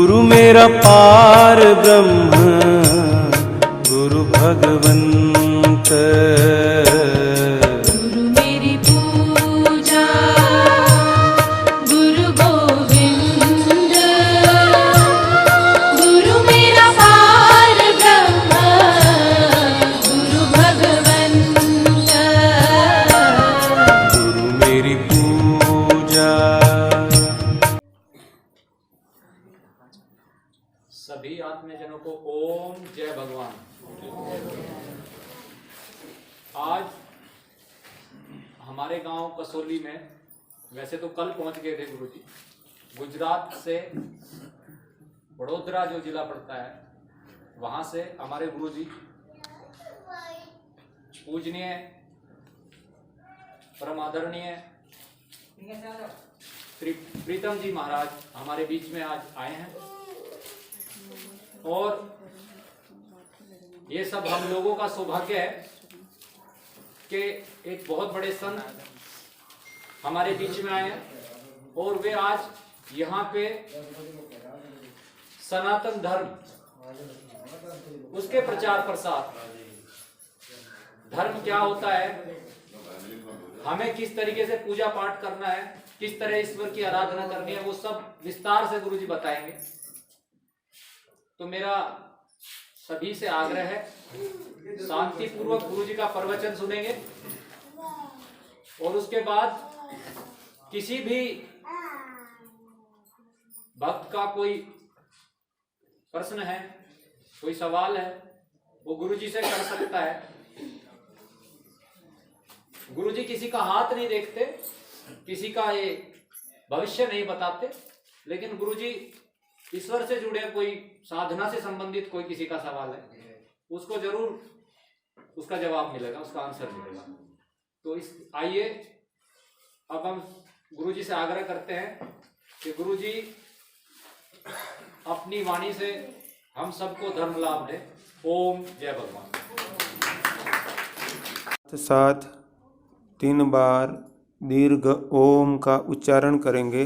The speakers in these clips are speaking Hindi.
गुरु मेरा पार ब्रह्म गुरु भगवंत। गुरु मेरी पूजा गुरु गोविंद। गुरु मेरा पार ब्रह्म गुरु भगवंत। गुरु मेरी पूजा। सभी आत्मजनों को ओम जय भगवान। आज हमारे गांव कसौली में, वैसे तो कल पहुंच गए थे गुरुजी, गुजरात से वडोदरा जो जिला पड़ता है वहां से हमारे गुरुजी पूजनीय परम आदरणीय प्रीतम जी महाराज हमारे बीच में आज आए हैं। और ये सब हम लोगों का सौभाग्य है कि एक बहुत बड़े संत हमारे बीच में आए हैं और वे आज यहाँ पे सनातन धर्म, उसके प्रचार प्रसार, धर्म क्या होता है, हमें किस तरीके से पूजा पाठ करना है, किस तरह ईश्वर की आराधना करनी है, वो सब विस्तार से गुरुजी बताएंगे। तो मेरा सभी से आग्रह है, शांति पूर्वक गुरुजी का प्रवचन सुनेंगे और उसके बाद किसी भी भक्त का कोई प्रश्न है, कोई सवाल है, वो गुरुजी से कर सकता है। गुरुजी किसी का हाथ नहीं देखते, किसी का ये भविष्य नहीं बताते, लेकिन गुरुजी ईश्वर से जुड़े कोई साधना से संबंधित कोई किसी का सवाल है, उसको जरूर उसका जवाब मिलेगा, उसका आंसर मिलेगा। तो इस आइए अब हम गुरुजी से आग्रह करते हैं कि गुरुजी अपनी वाणी से हम सबको धर्म लाभ दें। ओम जय भगवान। साथ 3 बार दीर्घ ओम का उच्चारण करेंगे।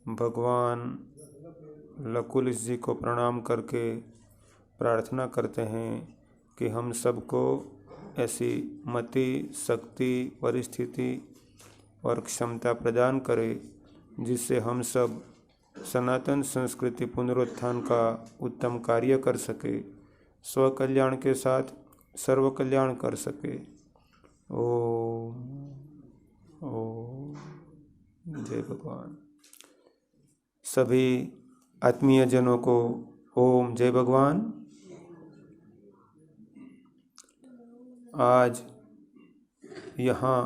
भगवान लकुलिश जी को प्रणाम करके प्रार्थना करते हैं कि हम सबको ऐसी मति, शक्ति, परिस्थिति और क्षमता प्रदान करे जिससे हम सब सनातन संस्कृति पुनरुत्थान का उत्तम कार्य कर सके, स्व कल्याण के साथ सर्व कल्याण कर सके। ओम ओम जय भगवान। सभी आत्मीय जनों को ओम जय भगवान। आज यहाँ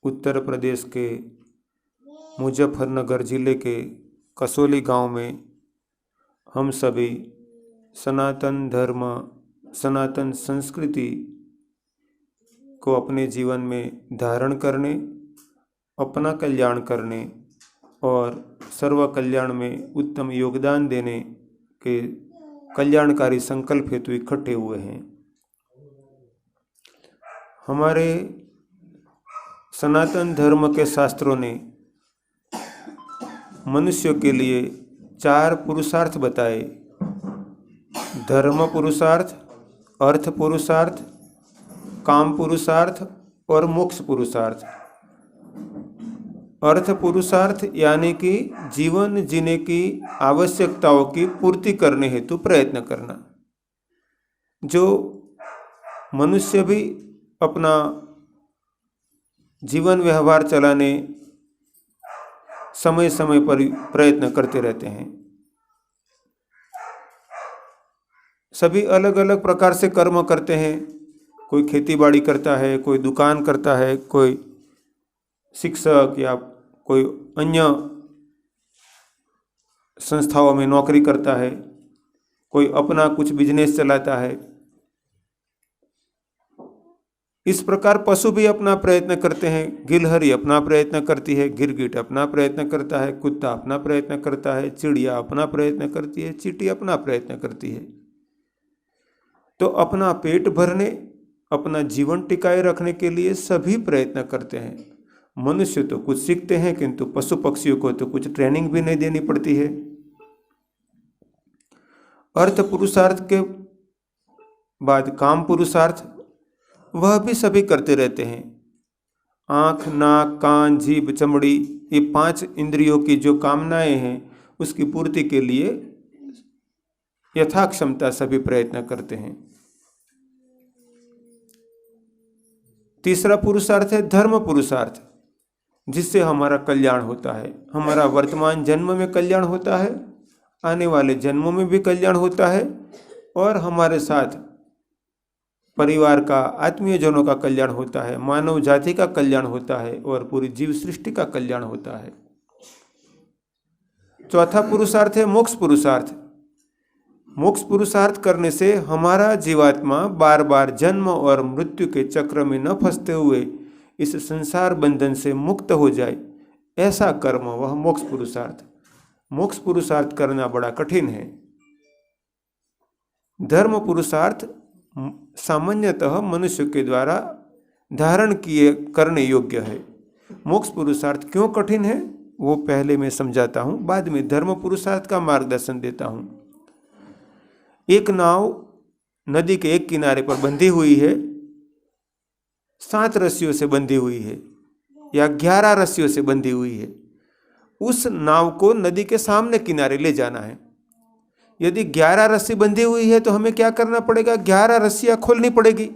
उत्तर प्रदेश के मुजफ्फरनगर जिले के कसौली गांव में हम सभी सनातन धर्म, सनातन संस्कृति को अपने जीवन में धारण करने, अपना कल्याण करने और सर्व कल्याण में उत्तम योगदान देने के कल्याणकारी संकल्प हेतु इकट्ठे हुए हैं। हमारे सनातन धर्म के शास्त्रों ने मनुष्य के लिए 4 पुरुषार्थ बताए: धर्म पुरुषार्थ, अर्थ पुरुषार्थ, काम पुरुषार्थ और मोक्ष पुरुषार्थ। अर्थ पुरुषार्थ यानी कि जीवन जीने की आवश्यकताओं की पूर्ति करने हेतु प्रयत्न करना। जो मनुष्य भी अपना जीवन व्यवहार चलाने समय समय पर प्रयत्न करते रहते हैं। सभी अलग अलग प्रकार से कर्म करते हैं। कोई खेती बाड़ी करता है, कोई दुकान करता है, कोई शिक्षक या कोई अन्य संस्थाओं में नौकरी करता है, कोई अपना कुछ बिजनेस चलाता है। इस प्रकार पशु भी अपना प्रयत्न करते हैं। गिलहरी अपना प्रयत्न करती है, गिरगिट अपना प्रयत्न करता है, कुत्ता अपना प्रयत्न करता है, चिड़िया अपना प्रयत्न करती है, चींटी अपना प्रयत्न करती है। तो अपना पेट भरने, अपना जीवन टिकाए रखने के लिए सभी प्रयत्न करते हैं। मनुष्य तो कुछ सीखते हैं, किंतु पशु पक्षियों को तो कुछ ट्रेनिंग भी नहीं देनी पड़ती है। अर्थ पुरुषार्थ के बाद काम पुरुषार्थ, वह भी सभी करते रहते हैं। आँख, नाक, कान, जीभ, चमड़ी, ये 5 इंद्रियों की जो कामनाएं हैं उसकी पूर्ति के लिए यथाक्षमता सभी प्रयत्न करते हैं। तीसरा पुरुषार्थ है धर्म पुरुषार्थ, जिससे हमारा कल्याण होता है। हमारा वर्तमान जन्म में कल्याण होता है, आने वाले जन्मों में भी कल्याण होता है, और हमारे साथ परिवार का, आत्मीय जनों का कल्याण होता है, मानव जाति का कल्याण होता है, और पूरी जीव सृष्टि का कल्याण होता है। चौथा पुरुषार्थ है मोक्ष पुरुषार्थ। मोक्ष पुरुषार्थ करने से हमारा जीवात्मा बार बार जन्म और मृत्यु के चक्र में न फंसते हुए इस संसार बंधन से मुक्त हो जाए, ऐसा कर्म वह मोक्ष पुरुषार्थ। मोक्ष पुरुषार्थ करना बड़ा कठिन है। धर्म पुरुषार्थ सामान्यतः मनुष्य के द्वारा धारण किए करने योग्य है। मोक्ष पुरुषार्थ क्यों कठिन है वो पहले मैं समझाता हूँ, बाद में धर्म पुरुषार्थ का मार्गदर्शन देता हूँ। एक नाव नदी के एक किनारे पर बंधी हुई है, 7 रस्सियों से बंधी हुई है या 11 रस्सियों से बंधी हुई है। उस नाव को नदी के सामने किनारे ले जाना है। यदि 11 रस्सी बंधी हुई है तो हमें क्या करना पड़ेगा? 11 रस्सियां खोलनी पड़ेगी।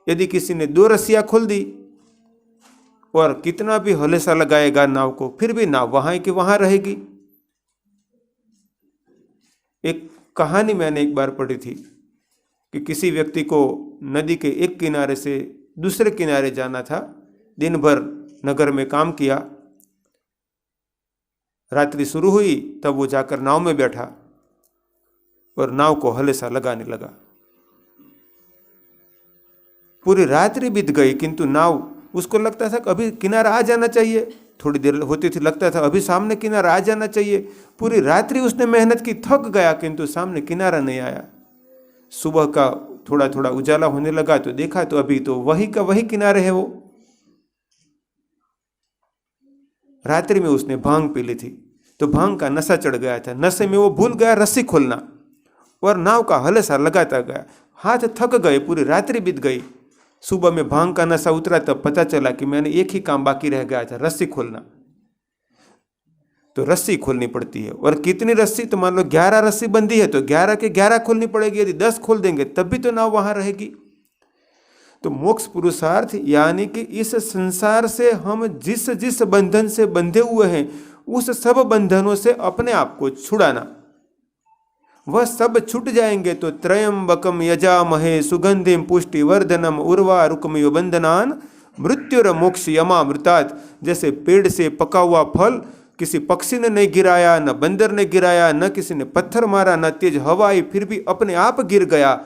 यदि किसी ने 2 रस्सियां खोल दी और कितना भी हलेसा लगाएगा नाव को, फिर भी नाव वहां की वहां रहेगी। एक कहानी मैंने एक बार पढ़ी थी कि किसी व्यक्ति को नदी के एक किनारे से दूसरे किनारे जाना था। दिन भर नगर में काम किया, रात्रि शुरू हुई तब वो जाकर नाव में बैठा और नाव को हलेसा लगाने लगा। पूरी रात्रि बीत गई, किंतु नाव, उसको लगता था कि अभी किनारा आ जाना चाहिए। थोड़ी देर होती थी लगता था अभी सामने किनारा आ जाना चाहिए। पूरी रात्रि उसने मेहनत की, थक गया, किंतु सामने किनारा नहीं आया। सुबह का थोड़ा थोड़ा उजाला होने लगा तो देखा तो अभी तो वही का वही किनारे है। वो रात्रि में उसने भांग पी ली थी तो भांग का नशा चढ़ गया था। नशे में वो भूल गया रस्सी खोलना और नाव का हलेसा लगाता गया। हाथ थक गए, पूरी रात्रि बीत गई। सुबह में भांग का नशा उतरा तब पता चला कि मैंने एक ही काम बाकी रह गया था, रस्सी खोलना। तो रस्सी खोलनी पड़ती है। और कितनी रस्सी? तो मान लो 11 रस्सी बंधी है तो 11 के 11 खोलनी पड़ेगी। यदि 10 खोल देंगे तब भी तो नाव वहां रहेगी। तो मोक्ष पुरुषार्थ यानी कि इस संसार से हम जिस जिस बंधन से बंधे हुए हैं उस सब बंधनों से अपने आप को छुड़ाना। वह सब छूट जाएंगे तो त्रयंबकम यजामहे सुगंधिम पुष्टिवर्धनम उर्वारुकमिव बंधनान मृत्युर मोक्ष यमामृतात्। जैसे पेड़ से पका हुआ फल किसी पक्षी ने नहीं गिराया, न बंदर ने गिराया, न किसी ने पत्थर मारा, न तेज हवा आई, फिर भी अपने आप गिर गया।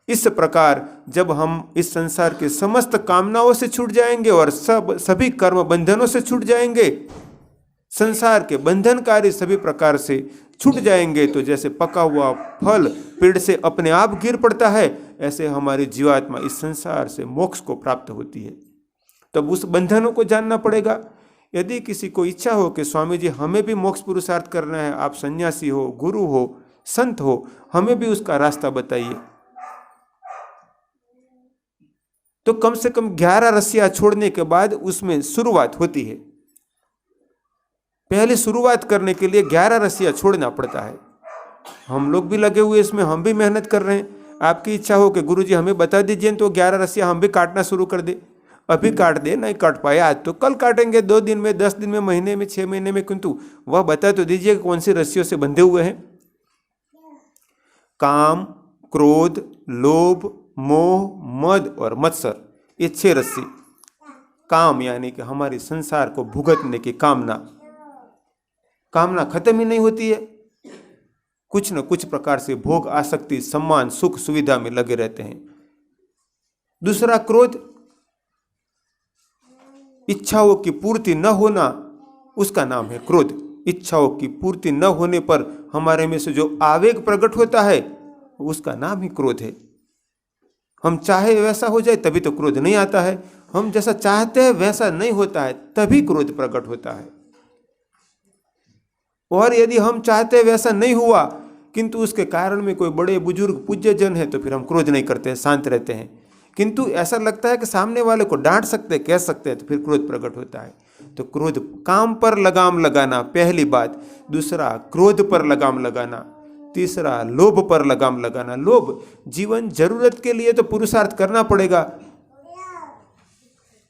इस प्रकार जब हम इस संसार के समस्त कामनाओं से छूट जाएंगे और सभी कर्म बंधनों से छूट जाएंगे, संसार के बंधनकारी सभी प्रकार से छूट जाएंगे, तो जैसे पका हुआ फल पेड़ से अपने आप गिर पड़ता है, ऐसे हमारी जीवात्मा इस संसार से मोक्ष को प्राप्त होती है। तब उस बंधनों को जानना पड़ेगा। यदि किसी को इच्छा हो कि स्वामी जी हमें भी मोक्ष पुरुषार्थ करना है, आप सन्यासी हो, गुरु हो, संत हो, हमें भी उसका रास्ता बताइए, तो कम से कम 11 रस्सियां छोड़ने के बाद उसमें शुरुआत होती है। पहले शुरुआत करने के लिए 11 रस्सियाँ छोड़ना पड़ता है। हम लोग भी लगे हुए इसमें, हम भी मेहनत कर रहे हैं। आपकी इच्छा हो कि गुरुजी हमें बता दीजिए तो 11 रस्सियाँ हम भी काटना शुरू कर दे। अभी काट दे, नहीं काट पाए आज तो कल काटेंगे, 2 दिन में, 10 दिन में, महीने में, 6 महीने में, किंतु वह बता तो दीजिए कौन सी रस्सियों से बंधे हुए हैं। काम, क्रोध, लोभ, मोह, मद और मत्सर, ये 6 रस्सी। काम यानी कि हमारी संसार को भुगतने की कामना, कामना खत्म ही नहीं होती है। कुछ न कुछ प्रकार से भोग, आसक्ति, सम्मान, सुख, सुविधा में लगे रहते हैं। दूसरा क्रोध, इच्छाओं की पूर्ति न होना, उसका नाम है क्रोध। इच्छाओं की पूर्ति न होने पर हमारे में से जो आवेग प्रकट होता है उसका नाम ही क्रोध है। हम चाहे वैसा हो जाए तभी तो क्रोध नहीं आता है, हम जैसा चाहते हैं वैसा नहीं होता है तभी क्रोध प्रकट होता है। और यदि हम चाहते हैं वैसा नहीं हुआ किंतु उसके कारण में कोई बड़े बुजुर्ग पूज्य जन है तो फिर हम क्रोध नहीं करते हैं, शांत रहते हैं। किंतु ऐसा लगता है कि सामने वाले को डांट सकते, कह सकते हैं, तो फिर क्रोध प्रकट होता है। तो क्रोध, काम पर लगाम लगाना पहली बात। दूसरा क्रोध पर लगाम लगाना। तीसरा लोभ पर लगाम लगाना। लोभ, जीवन जरूरत के लिए तो पुरुषार्थ करना पड़ेगा,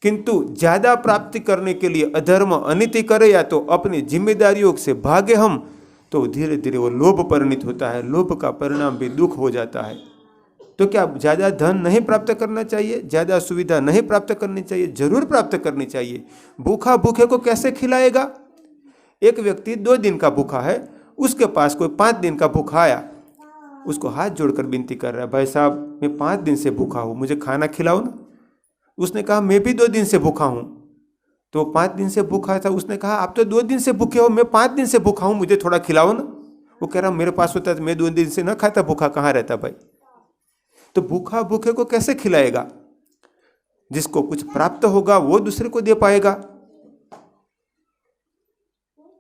किंतु ज्यादा प्राप्ति करने के लिए अधर्म, अनीति करे या तो अपनी जिम्मेदारियों से भागे हम, तो धीरे धीरे वो लोभ परिणित होता है। लोभ का परिणाम भी दुख हो जाता है। तो क्या ज़्यादा धन नहीं प्राप्त करना चाहिए, ज़्यादा सुविधा नहीं प्राप्त करनी चाहिए? जरूर प्राप्त करनी चाहिए। भूखा भूखे को कैसे खिलाएगा? एक व्यक्ति 2 दिन का भूखा है, उसके पास कोई 5 दिन का भूखा आया, उसको हाथ जोड़कर विनती कर रहा है, भाई साहब मैं 5 दिन से भूखा हूँ, मुझे खाना खिलाओ ना। उसने कहा मैं भी 2 दिन से भूखा हूँ। तो 5 दिन से भूखा था, उसने कहा आप तो 2 दिन से भूखे हो, मैं 5 दिन से भूखा हूँ, मुझे थोड़ा खिलाओ ना। वो कह रहा मेरे पास होता तो मैं 2 दिन से ना खाता, भूखा कहाँ रहता भाई। तो भूखा भूखे को कैसे खिलाएगा? जिसको कुछ प्राप्त होगा वो दूसरे को दे पाएगा।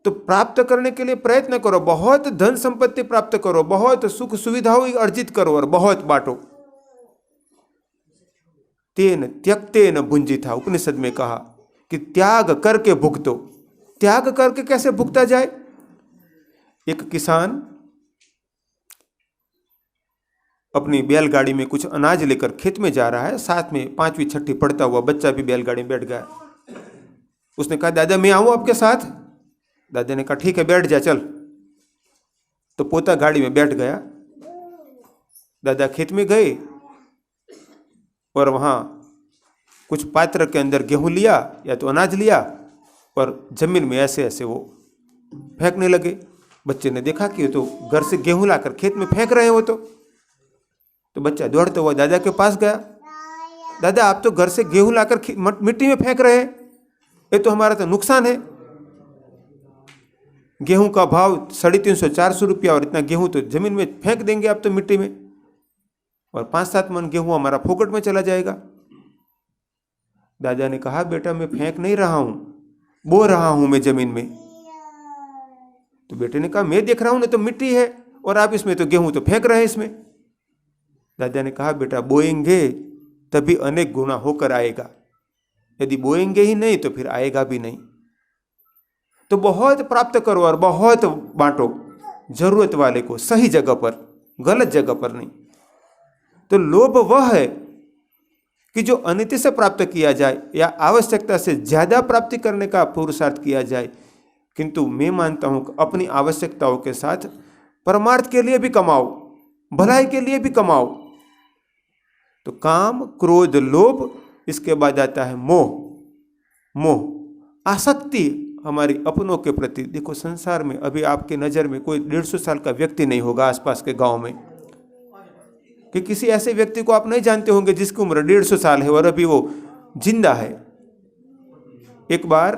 तो प्राप्त करने के लिए प्रयत्न करो, बहुत धन संपत्ति प्राप्त करो, बहुत सुख सुविधाओं अर्जित करो और बहुत बांटो। तेन त्यक्तेन भुंजिता, उपनिषद में कहा कि त्याग करके भुगतो। त्याग करके कैसे भुगता जाए? एक किसान अपनी बैलगाड़ी में कुछ अनाज लेकर खेत में जा रहा है, साथ में 5वीं 6ठी पढ़ता हुआ बच्चा भी बैलगाड़ी में बैठ गया। उसने कहा दादा मैं आऊं आपके साथ? दादा ने कहा ठीक है बैठ जा चल। तो पोता गाड़ी में बैठ गया। दादा खेत में गए और वहां कुछ पात्र के अंदर गेहूं लिया या तो अनाज लिया और जमीन में ऐसे ऐसे वो फेंकने लगे। बच्चे ने देखा कि तो घर से गेहूं लाकर खेत में फेंक रहे हैं वो। तो बच्चा दौड़ते हुआ दादा के पास गया, दादा आप तो घर से गेहूं लाकर मिट्टी में फेंक रहे हैं, ये तो हमारा तो नुकसान है। गेहूं का भाव 350-400 रुपया और इतना गेहूं तो जमीन में फेंक देंगे आप तो मिट्टी में, और 5-7 मन गेहूं हमारा फोकट में चला जाएगा। दादा ने कहा बेटा मैं फेंक नहीं रहा हूं, बो रहा हूं मैं जमीन में। तो बेटे ने कहा मैं देख रहा हूं ना तो मिट्टी है और आप इसमें तो गेहूं तो फेंक रहे हैं इसमें। दादा ने कहा बेटा बोएंगे तभी अनेक गुना होकर आएगा, यदि बोएंगे ही नहीं तो फिर आएगा भी नहीं। तो बहुत प्राप्त करो और बहुत बांटो, जरूरत वाले को, सही जगह पर, गलत जगह पर नहीं। तो लोभ वह है कि जो अनिति से प्राप्त किया जाए या आवश्यकता से ज्यादा प्राप्ति करने का पुरुषार्थ किया जाए, किंतु मैं मानता हूं कि अपनी आवश्यकताओं के साथ परमार्थ के लिए भी कमाओ, भलाई के लिए भी कमाओ। तो काम, क्रोध, लोभ, इसके बाद आता है मोह। मोह आसक्ति हमारी अपनों के प्रति। देखो संसार में अभी आपके नज़र में कोई 150 साल का व्यक्ति नहीं होगा आसपास के गांव में, कि किसी ऐसे व्यक्ति को आप नहीं जानते होंगे जिसकी उम्र 150 साल है और अभी वो जिंदा है। एक बार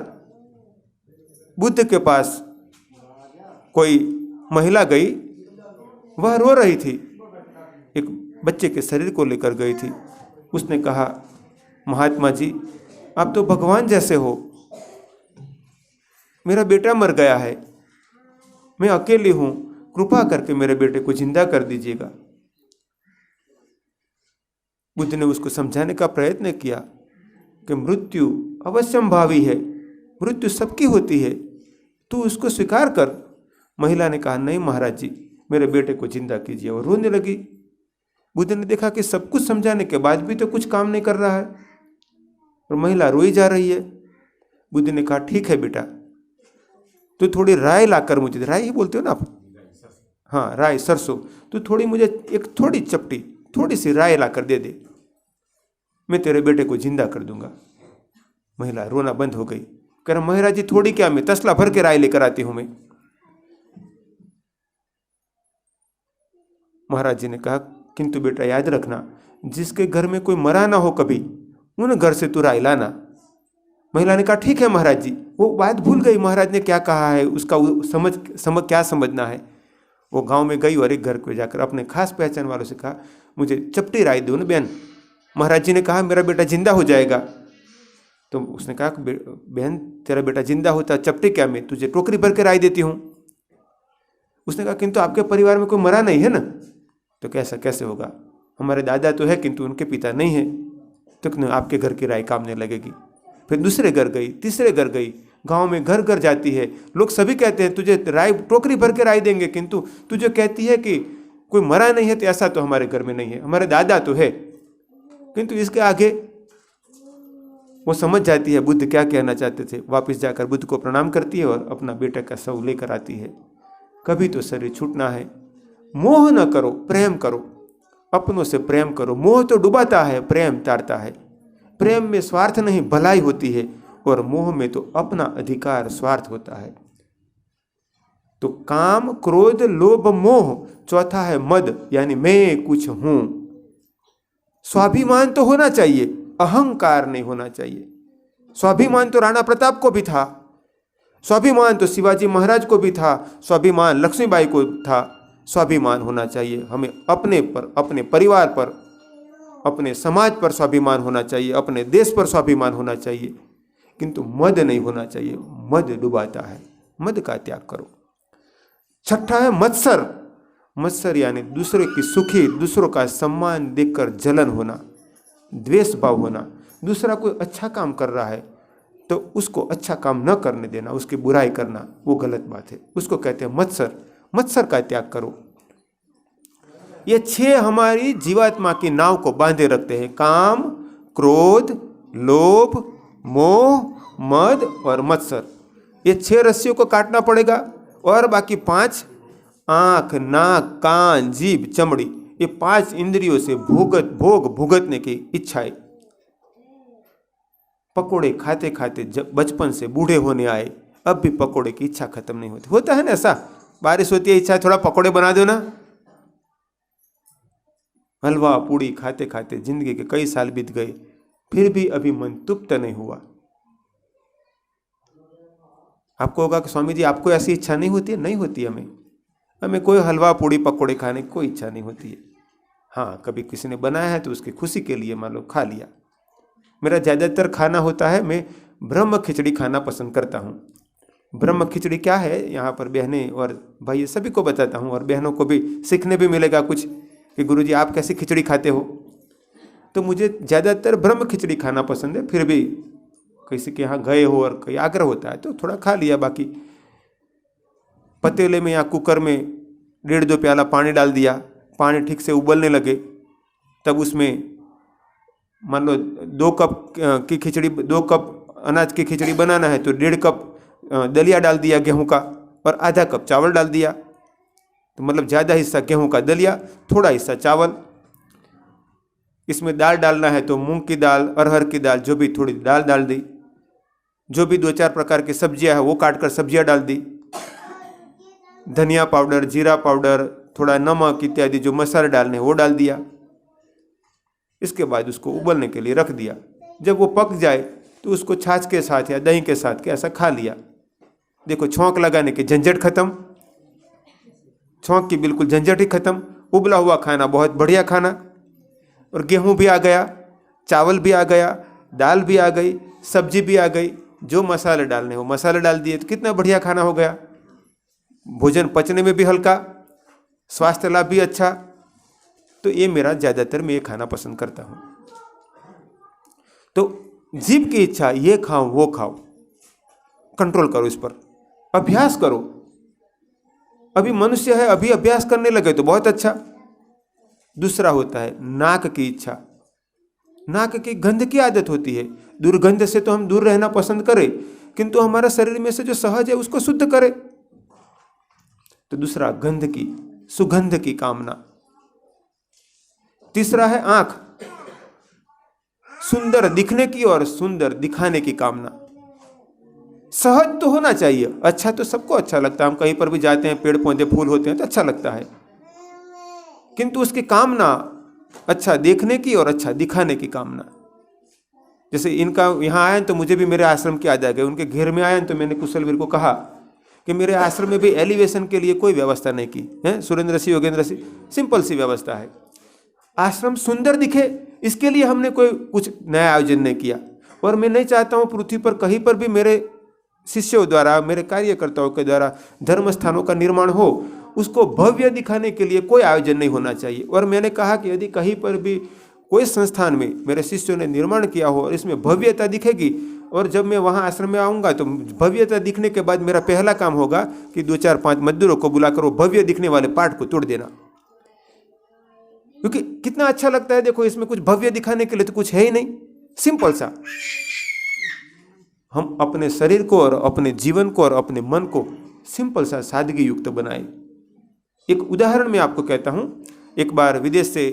बुद्ध के पास कोई महिला गई, वह रो रही थी, एक बच्चे के शरीर को लेकर गई थी। उसने कहा महात्मा जी आप तो भगवान जैसे हो, मेरा बेटा मर गया है, मैं अकेली हूं, कृपा करके मेरे बेटे को जिंदा कर दीजिएगा। बुद्ध ने उसको समझाने का प्रयत्न किया कि मृत्यु अवश्यंभावी है, मृत्यु सबकी होती है, तू उसको स्वीकार कर। महिला ने कहा, नहीं महाराज जी, मेरे बेटे को जिंदा कीजिए। और रोने लगी। बुद्ध ने देखा कि सब कुछ समझाने के बाद भी तो कुछ काम नहीं कर रहा है और महिला रोई जा रही है। बुद्ध ने कहा, ठीक है बेटा, तो थोड़ी राय लाकर मुझे, राय ही बोलते हो ना आप, हाँ राय, सरसों, तो थोड़ी मुझे एक थोड़ी चपटी, थोड़ी सी राय लाकर दे दे, मैं तेरे बेटे को जिंदा कर दूंगा। महिला रोना बंद हो गई। कह रहा, महाराज जी थोड़ी क्या, मैं तसला भर के राय लेकर आती हूं मैं। महाराज जी ने कहा, किंतु बेटा याद रखना, जिसके घर में कोई मरा ना हो कभी, उन घर से तू राय लाना। महिला ने कहा, ठीक है महाराज जी। वो बात भूल गई महाराज ने क्या कहा है, उसका समझ क्या समझना है। वो गांव में गई और एक घर को जाकर अपने खास पहचान वालों से कहा, मुझे चपटी राय दो ना बहन। महाराज जी ने कहा, मेरा बेटा जिंदा हो जाएगा। तो उसने कहा, बहन तेरा बेटा जिंदा होता, चपटी क्या, मैं तुझे टोकरी भर के राय देती हूँ। उसने कहा, किंतु आपके परिवार में कोई मरा नहीं है ना। तो कैसा कैसे होगा, हमारे दादा तो है किंतु उनके पिता नहीं है, तो आपके घर की राय काम नहीं लगेगी। फिर दूसरे घर गई, तीसरे घर गई, गांव में घर घर जाती है। लोग सभी कहते हैं तुझे राय टोकरी भर के राय देंगे, किंतु तुझे कहती है कि कोई मरा नहीं है, तो ऐसा तो हमारे घर में नहीं है, हमारे दादा तो है। किंतु इसके आगे वो समझ जाती है बुद्ध क्या कहना चाहते थे। वापस जाकर बुद्ध को प्रणाम करती है और अपना बेटा का शव लेकर आती है। कभी तो शरीर छूटना है। मोह न करो, प्रेम करो, अपनों से प्रेम करो। मोह तो डुबाता है, प्रेम तारता है। प्रेम में स्वार्थ नहीं, भलाई होती है, और मोह में तो अपना अधिकार स्वार्थ होता है। तो काम, क्रोध, लोभ, मोह, चौथा है मद, यानी मैं कुछ हूं। स्वाभिमान तो होना चाहिए, अहंकार नहीं होना चाहिए। स्वाभिमान तो राणा प्रताप को भी था, स्वाभिमान तो शिवाजी महाराज को भी था, स्वाभिमान लक्ष्मीबाई को था। स्वाभिमान होना चाहिए हमें, अपने पर, अपने परिवार पर, अपने समाज पर स्वाभिमान होना चाहिए, अपने देश पर स्वाभिमान होना चाहिए, किंतु मद नहीं होना चाहिए। मद डुबाता है, मद का त्याग करो। छठा है मत्सर। मत्सर यानी दूसरे की सुखी, दूसरों का सम्मान देखकर जलन होना, द्वेष भाव होना। दूसरा कोई अच्छा काम कर रहा है तो उसको अच्छा काम न करने देना, उसकी बुराई करना, वो गलत बात है, उसको कहते हैं मत्सर। मत्सर का त्याग करो। ये 6 हमारी जीवात्मा की नाव को बांधे रखते हैं। काम, क्रोध, लोभ, मोह, मद और मत्सर। ये 6 रस्सियों को काटना पड़ेगा। और बाकी 5, आंख, नाक, कान, जीभ, चमड़ी, ये 5 इंद्रियों से भोग भुगतने की इच्छाएं। पकोड़े खाते खाते जब बचपन से बूढ़े होने आए, अब भी पकोड़े की इच्छा खत्म नहीं होती। होता है ना ऐसा, बारिश होती है, इच्छा थोड़ा पकोड़े बना दो ना। हलवा पूड़ी खाते खाते जिंदगी के कई साल बीत गए, फिर भी अभी मन तृप्त नहीं हुआ। आपको होगा कि स्वामी जी आपको ऐसी इच्छा नहीं होती है? नहीं होती हमें कोई हलवा पूड़ी पकोड़े खाने की कोई इच्छा नहीं होती है। हाँ, कभी किसी ने बनाया है तो उसकी खुशी के लिए मान लो खा लिया। मेरा ज़्यादातर खाना होता है, मैं ब्रह्म खिचड़ी खाना पसंद करता हूँ। ब्रह्म खिचड़ी क्या है, यहाँ पर बहनें और भाई सभी को बताता हूँ, और बहनों को भी सीखने भी मिलेगा कुछ कि गुरुजी आप कैसी खिचड़ी खाते हो। तो मुझे ज़्यादातर ब्रह्म खिचड़ी खाना पसंद है। फिर भी किसी के यहाँ गए हो और कोई आग्रह होता है तो थोड़ा खा लिया। बाकी पतीले में या कुकर में 1.5-2 प्याला पानी डाल दिया, पानी ठीक से उबलने लगे, तब उसमें मान लो 2 कप की खिचड़ी, 2 कप अनाज की खिचड़ी बनाना है तो 1.5 कप दलिया डाल दिया गेहूं का, और आधा कप चावल डाल दिया। तो मतलब ज़्यादा हिस्सा गेहूं का दलिया, थोड़ा हिस्सा चावल। इसमें दाल डालना है तो मूंग की दाल, अरहर की दाल, जो भी थोड़ी दाल डाल दी। जो भी 2-4 प्रकार की सब्जियां हैं वो काट कर सब्जियां डाल दी। धनिया पाउडर, जीरा पाउडर, थोड़ा नमक इत्यादि जो मसाले डालने वो डाल दिया। इसके बाद उसको उबलने के लिए रख दिया। जब वो पक जाए तो उसको छाछ के साथ या दही के साथ के ऐसा खा लिया। देखो, छौंक लगाने की झंझट खत्म, छौंक की बिल्कुल झंझट ही खत्म। उबला हुआ खाना बहुत बढ़िया खाना, और गेहूं भी आ गया, चावल भी आ गया, दाल भी आ गई, सब्जी भी आ गई। जो मसाले डालने हो मसाले डाल दिए, तो कितना बढ़िया खाना हो गया। भोजन पचने में भी हल्का, स्वास्थ्य लाभ भी अच्छा। तो ये मेरा ज़्यादातर मैं ये खाना पसंद करता हूँ। तो जीभ की इच्छा, ये खाओ वो खाओ, कंट्रोल करो इस पर। अभ्यास करो। अभी मनुष्य है, अभी अभ्यास करने लगे तो बहुत अच्छा। दूसरा होता है नाक की इच्छा। नाक की गंध की आदत होती है, दुर्गंध से तो हम दूर रहना पसंद करें, किंतु हमारा शरीर में से जो सहज है उसको शुद्ध करें। तो दूसरा गंध की, सुगंध की कामना। तीसरा है आंख, सुंदर दिखने की और सुंदर दिखाने की कामना। सहज तो होना चाहिए, अच्छा तो सबको अच्छा लगता है, हम कहीं पर भी जाते हैं, पेड़ पौधे फूल होते हैं तो अच्छा लगता है, किंतु उसकी कामना अच्छा देखने की और अच्छा दिखाने की कामना। जैसे इनका यहाँ आया तो मुझे भी मेरे आश्रम की याद आ गई। उनके घर में आया तो मैंने कुशलवीर को कहा कि मेरे आश्रम में भी एलिवेशन के लिए कोई व्यवस्था नहीं की है, सुरेंद्र सिंह योगेंद्र सिंह, सिंपल सी व्यवस्था है। आश्रम सुंदर दिखे इसके लिए हमने कोई कुछ नया आयोजन नहीं किया। और मैं नहीं चाहता हूँ पृथ्वी पर कहीं पर भी मेरे शिष्यों द्वारा, मेरे कार्यकर्ताओं के द्वारा धर्म स्थानों का निर्माण हो, उसको भव्य दिखाने के लिए कोई आयोजन नहीं होना चाहिए। और मैंने कहा कि यदि कहीं पर भी कोई संस्थान में मेरे शिष्यों ने निर्माण किया हो और इसमें भव्यता दिखेगी, और जब मैं वहाँ आश्रम में आऊँगा तो भव्यता दिखने के बाद मेरा पहला काम होगा कि 2-4-5 मजदूरों को बुलाकर वो भव्य दिखने वाले पार्ट को तोड़ देना। क्योंकि कितना अच्छा लगता है, देखो इसमें कुछ भव्य दिखाने के लिए तो कुछ है ही नहीं, सिंपल सा। हम अपने शरीर को और अपने जीवन को और अपने मन को सिंपल सा सादगी युक्त बनाए। एक उदाहरण मैं आपको कहता हूं। एक बार विदेश से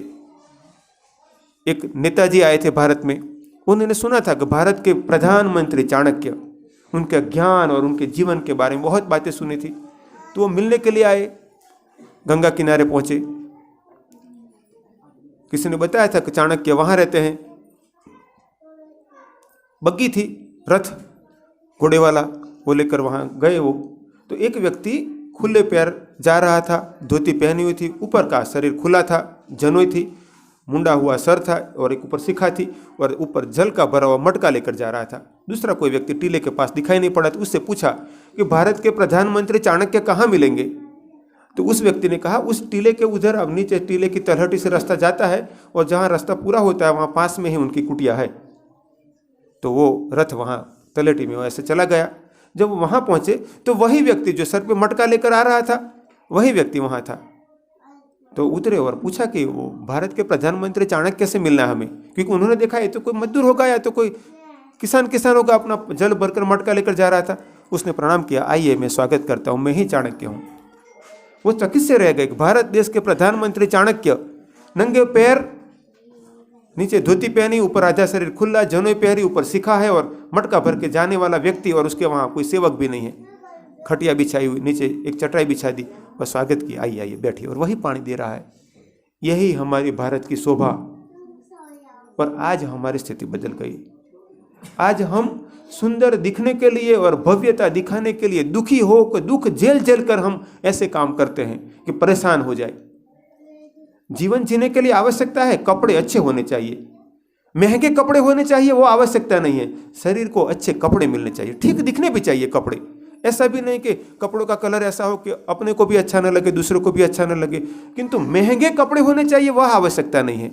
एक नेताजी आए थे भारत में। उन्होंने सुना था कि भारत के प्रधानमंत्री चाणक्य, उनके ज्ञान और उनके जीवन के बारे में बहुत बातें सुनी थी। तो वो मिलने के लिए आए, गंगा किनारे पहुंचे। किसी ने बताया था कि चाणक्य वहां रहते हैं। बग्गी थी, रथ घोड़े वाला, वो लेकर वहां गए वो। तो एक व्यक्ति खुले पैर जा रहा था, धोती पहनी हुई थी, ऊपर का शरीर खुला था, जनोई थी, मुंडा हुआ सर था और एक ऊपर शिखा थी, और ऊपर जल का भरा हुआ मटका लेकर जा रहा था। दूसरा कोई व्यक्ति टीले के पास दिखाई नहीं पड़ा, तो उससे पूछा कि भारत के प्रधानमंत्री चाणक्य कहाँ मिलेंगे। तो उस व्यक्ति ने कहा उस टीले के उधर, अब नीचे टीले की तलहटी से रास्ता जाता है और जहाँ रास्ता पूरा होता है वहाँ पास में ही उनकी कुटिया है। तो वो रथ वहाँ तलहटी में ऐसे चला गया। जब वहाँ पहुँचे तो वही व्यक्ति जो सर पे मटका लेकर आ रहा था, वही व्यक्ति वहाँ था। तो उतरे और पूछा कि वो भारत के प्रधानमंत्री चाणक्य से मिलना है हमें, क्योंकि उन्होंने देखा ये तो कोई मजदूर होगा या तो कोई किसान होगा, अपना जल भरकर मटका लेकर जा रहा था। उसने प्रणाम किया, आइए मैं स्वागत करता हूँ, मैं ही चाणक्य हूँ। वो चकित से रह गए। भारत देश के प्रधानमंत्री चाणक्य नंगे पैर, नीचे धोती पहनी, ऊपर आधा शरीर खुला, जनोई पहरी, ऊपर शिखा है और मटका भर के जाने वाला व्यक्ति, और उसके वहाँ कोई सेवक भी नहीं है। खटिया बिछाई हुई, नीचे एक चटाई बिछा दी और स्वागत किया, आइए आइए बैठिए, और वही पानी दे रहा है। यही हमारी भारत की शोभा। और आज हमारी स्थिति बदल गई। आज हम सुंदर दिखने के लिए और भव्यता दिखाने के लिए दुखी हो, दुख झेल झेल कर हम ऐसे काम करते हैं कि परेशान हो जाए। जीवन जीने के लिए आवश्यकता है, कपड़े अच्छे होने चाहिए, महंगे कपड़े होने चाहिए, वो आवश्यकता नहीं है। शरीर को अच्छे कपड़े मिलने चाहिए, ठीक दिखने भी चाहिए कपड़े। ऐसा भी नहीं कि कपड़ों का कलर ऐसा हो कि अपने को भी अच्छा न लगे, दूसरों को भी अच्छा न लगे, किंतु महंगे कपड़े होने चाहिए, वह आवश्यकता नहीं है।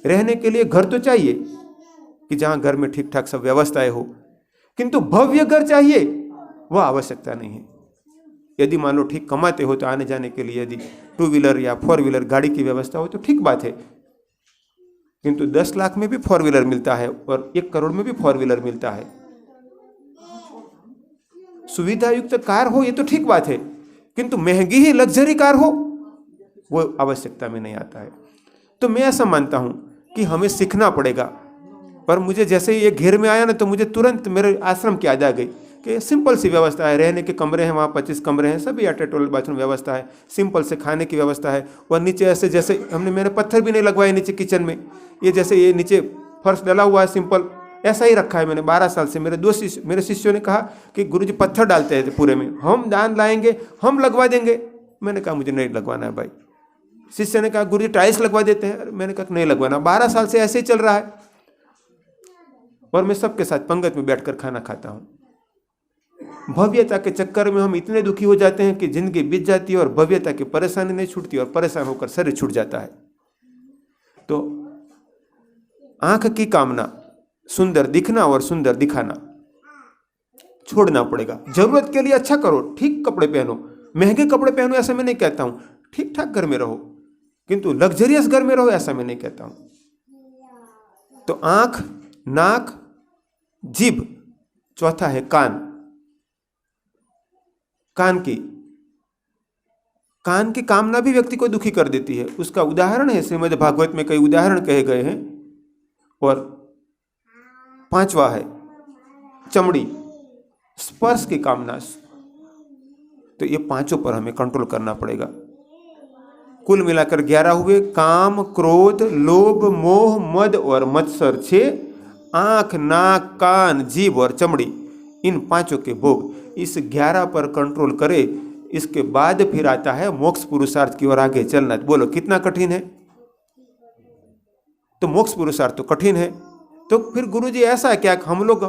रहने के लिए घर तो चाहिए कि जहाँ घर में ठीक ठाक सब व्यवस्थाएं हो, किंतु भव्य घर चाहिए, वह आवश्यकता नहीं है। यदि मान लो ठीक कमाते हो तो आने जाने के लिए यदि 2 व्हीलर या 4 व्हीलर गाड़ी की व्यवस्था हो तो ठीक बात है, किंतु 10 लाख में भी 4 व्हीलर मिलता है और 1 करोड़ में भी 4 व्हीलर मिलता है। सुविधा युक्त कार हो ये तो ठीक बात है, किंतु महंगी ही लग्जरी कार हो वो आवश्यकता में नहीं आता है। तो मैं ऐसा मानता हूं कि हमें सीखना पड़ेगा। पर मुझे जैसे ही ये घेर में आया ना, तो मुझे तुरंत मेरे आश्रम की याद आ गई कि सिंपल सी व्यवस्था है, रहने के कमरे हैं, वहाँ 25 कमरे हैं, सभी अटैच टॉयलेट बाथरूम व्यवस्था है, सिंपल से खाने की व्यवस्था है। और नीचे ऐसे जैसे मैंने पत्थर भी नहीं लगवाए नीचे किचन में, ये जैसे ये नीचे फर्श डला हुआ है सिंपल, ऐसा ही रखा है मैंने 12 साल से। मेरे शिष्यों ने कहा कि गुरुजी पत्थर डालते हैं पूरे में, हम दान लाएंगे, हम लगवा देंगे। मैंने कहा मुझे नहीं लगवाना है भाई। शिष्य ने कहा गुरुजी टाइल्स लगवा देते हैं, मैंने कहा नहीं लगवाना। 12 साल से ऐसे ही चल रहा है और मैं सबके साथ पंगत में बैठकर खाना खाता हूं। भव्यता के चक्कर में हम इतने दुखी हो जाते हैं कि जिंदगी बीत जाती है और भव्यता की परेशानी नहीं छूटती और परेशान होकर शरीर छूट जाता है। तो आंख की कामना, सुंदर दिखना और सुंदर दिखाना, छोड़ना पड़ेगा। जरूरत के लिए अच्छा करो, ठीक कपड़े पहनो, महंगे कपड़े पहनो ऐसा मैं नहीं कहता हूं, ठीक ठाक घर में रहो, किंतु लग्जरियस घर में रहो ऐसा मैं नहीं कहता हूं। तो आंख, नाक, जीभ, चौथा है कान। कान की कामना भी व्यक्ति को दुखी कर देती है। उसका उदाहरण है, श्रीमद् भागवत में कई उदाहरण कहे गए हैं। और पांचवा है चमड़ी, स्पर्श की कामना। तो ये पांचों पर हमें कंट्रोल करना पड़ेगा। कुल मिलाकर 11 हुए। काम, क्रोध, लोभ, मोह, मद और मत्सर 6। आंख, नाक, कान, जीभ और चमड़ी, इन पांचों के भोग। इस 11 पर कंट्रोल करे, इसके बाद फिर आता है मोक्ष पुरुषार्थ की ओर आगे चलना। बोलो कितना कठिन है। तो मोक्ष पुरुषार्थ तो कठिन है, तो फिर गुरुजी ऐसा है क्या हम लोग